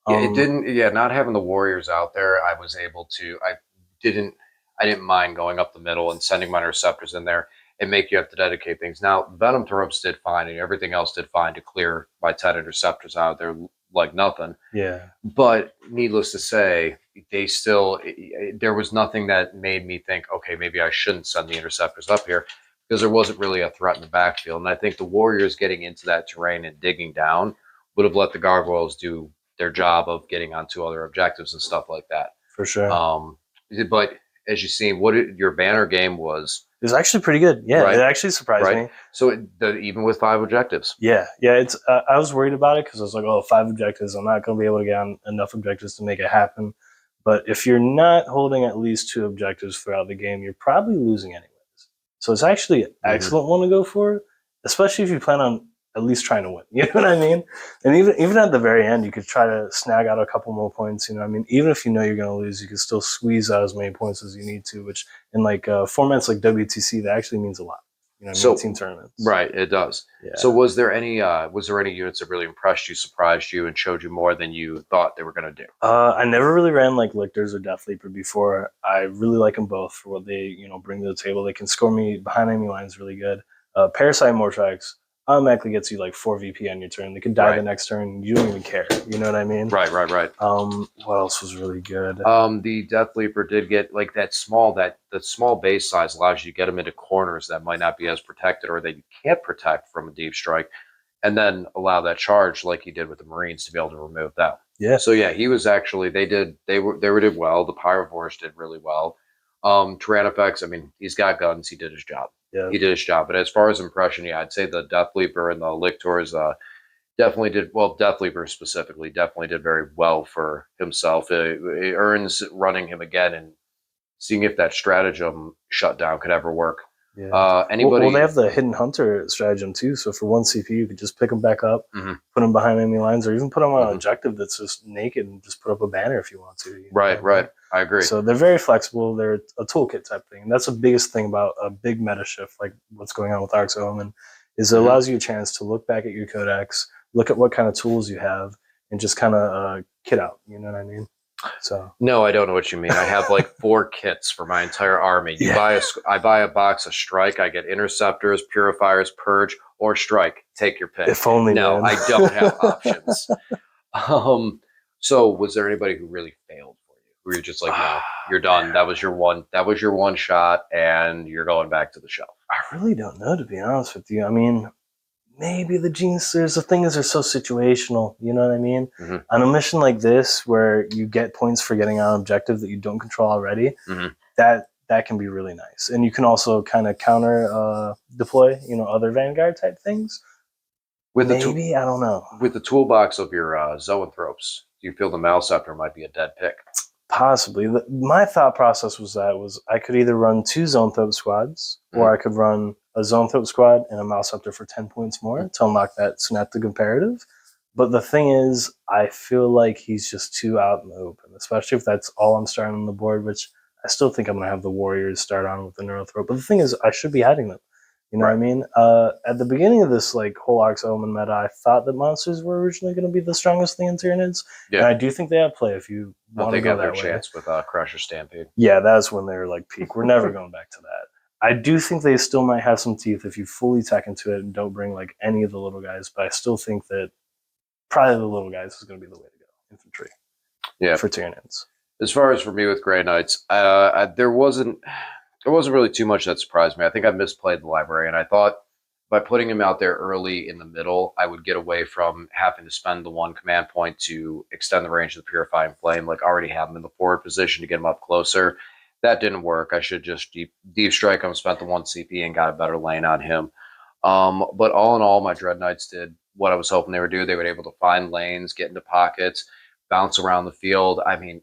it didn't. Yeah, not having the Warriors out there, I was able to. I didn't mind going up the middle and sending my Interceptors in there and make you have to dedicate things. Now, Venom Throats did fine, and everything else did fine to clear my 10 Interceptors out there like nothing. Yeah. But needless to say, they still, there was nothing that made me think, okay, maybe I shouldn't send the Interceptors up here, because there wasn't really a threat in the backfield. And I think the Warriors getting into that terrain and digging down would have let the Gargoyles do their job of getting onto other objectives and stuff like that. For sure. But as you see, your banner game was... It was actually pretty good. Yeah, right? It actually surprised me. So even with 5 objectives. Yeah. It's. I was worried about it because I was like, 5 objectives. I'm not going to be able to get on enough objectives to make it happen. But if you're not holding at least 2 objectives throughout the game, you're probably losing anyways. So it's actually an excellent one to go for, especially if you plan on at least trying to win. You know what I mean? And even at the very end, you could try to snag out a couple more points. You know what I mean? Even if you know you're going to lose, you can still squeeze out as many points as you need to, which in formats like WTC, that actually means a lot. You know what I mean? Team tournaments. Right, it does. Yeah. So was there any units that really impressed you, surprised you, and showed you more than you thought they were going to do? I never really ran like Lictors or Death Leaper before. I really like them both for what they bring to the table. They can score me behind enemy lines really good. Parasite Mortrax, automatically gets you like 4 VP on your turn. They could die Right. the next turn. You don't even care. You know what I mean? Right. What else was really good? The Death Leaper did get like that small base size allows you to get them into corners that might not be as protected or that you can't protect from a deep strike, and then allow that charge like he did with the Marines to be able to remove that. Yeah. So yeah, he was actually they did well. The Pyrovores did really well. Tyrannifex, I mean, he's got guns. He did his job. Yeah. He did his job. But as far as impression, yeah, I'd say the Death Leaper and the Lictors definitely did well. Death Leaper specifically definitely did very well for himself. It earns running him again and seeing if that stratagem shutdown could ever work. Yeah. Anybody? Well, they have the hidden hunter stratagem too. So for 1 CP, you could just pick them back up, Mhm. put them behind enemy lines, or even put them on an Mhm. objective that's just naked and just put up a banner if you want to. You know Right, what I mean? right. I agree. So they're very flexible. They're a toolkit type thing. And that's the biggest thing about a big meta shift, like what's going on with Ark of Omens, is it Mhm. allows you a chance to look back at your codex, look at what kind of tools you have, and just kind of kit out. You know what I mean? So No, I don't know what you mean. I have like 4 kits for my entire army. Yeah. I buy a box of strike. I get interceptors, purifiers, purge, or strike. Take your pick. if only, No, man. I don't have options. So was there anybody who really failed for you? Where you're just like, no, you're done. That was your one. That was your one shot, and you're going back to the shelf. I really don't know, to be honest with you. I mean, maybe the genesters. The thing is, they're so situational. You know what I mean? Mhm. On a mission like this, where you get points for getting on objective that you don't control already, Mhm. that can be really nice. And you can also kind of counter deploy, other Vanguard type things. With the Maybe, I don't know. with the toolbox of your zoanthropes, do you feel the Malceptor might be a dead pick? Possibly. My thought process was I could either run 2 Zoanthrope squads, or I could run a Zoanthrope squad and a Malceptor for 10 points more to unlock that synaptic imperative. But the thing is, I feel like he's just too out in the open, especially if that's all I'm starting on the board, which I still think I'm going to have the Warriors start on with the Neurothrope. But the thing is, I should be hiding them. You know what I mean? At the beginning of this whole Ark of Omens meta, I thought that monsters were originally going to be the strongest thing in Tyranids. Yeah. And I do think they have play if you want to They go got their that way. chance with Crusher Stampede. Yeah, that's when they're like peak. We're never going back to that. I do think they still might have some teeth if you fully tech into it and don't bring like any of the little guys, but I still think that probably the little guys is going to be the way to go. Infantry. Yeah. For Tyranids. As far as for me with Grey Knights, there wasn't really too much that surprised me. I think I misplayed the library, and I thought by putting him out there early in the middle, I would get away from having to spend the 1 command point to extend the range of the Purifying Flame, like already have him in the forward position to get him up closer. That didn't work. I should just deep strike him, spent the 1 CP, and got a better lane on him. But all in all, my Dread Knights did what I was hoping they would do. They were able to find lanes, get into pockets, bounce around the field. I mean,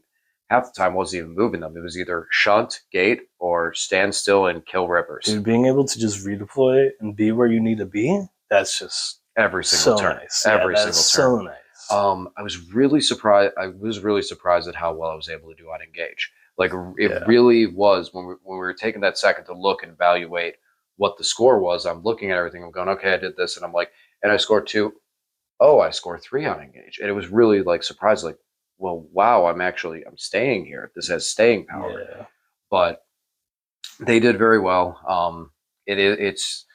half the time wasn't even moving them. It was either shunt, gate, or stand still and kill rippers. Dude, being able to just redeploy and be where you need to be, that's just every single turn. Nice. Every single turn. So nice. I was really surprised. I was really surprised at how well I was able to do on engage. Like it really was when we were taking that second to look and evaluate what the score was. I'm looking at everything. I'm going, okay, I did this, and I'm like, and I scored 2. Oh, I scored 3 on engage, and it was really like surprised. Like, well, wow, I'm staying here. This has staying power. Yeah. But they did very well. It's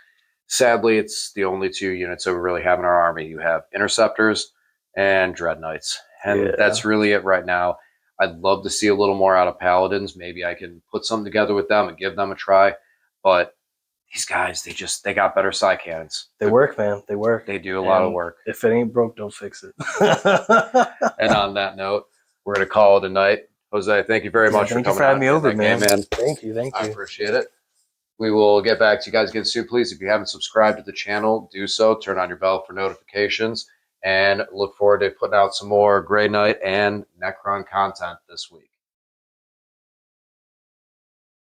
sadly it's the only 2 units that we really have in our army. You have interceptors and dread knights, and that's really it right now. I'd love to see a little more out of paladins. Maybe I can put something together with them and give them a try. But these guys, they got better side cannons. They work, man. They work. They do a lot of work. If it ain't broke, don't fix it. And on that note, we're going to call it a night. Jose, thank you very much for coming. Thank you for having me over, man. Man. Thank you. I appreciate it. We will get back to you guys again soon. Please, if you haven't subscribed to the channel, do so. Turn on your bell for notifications. And look forward to putting out some more Grey Knight and Necron content this week.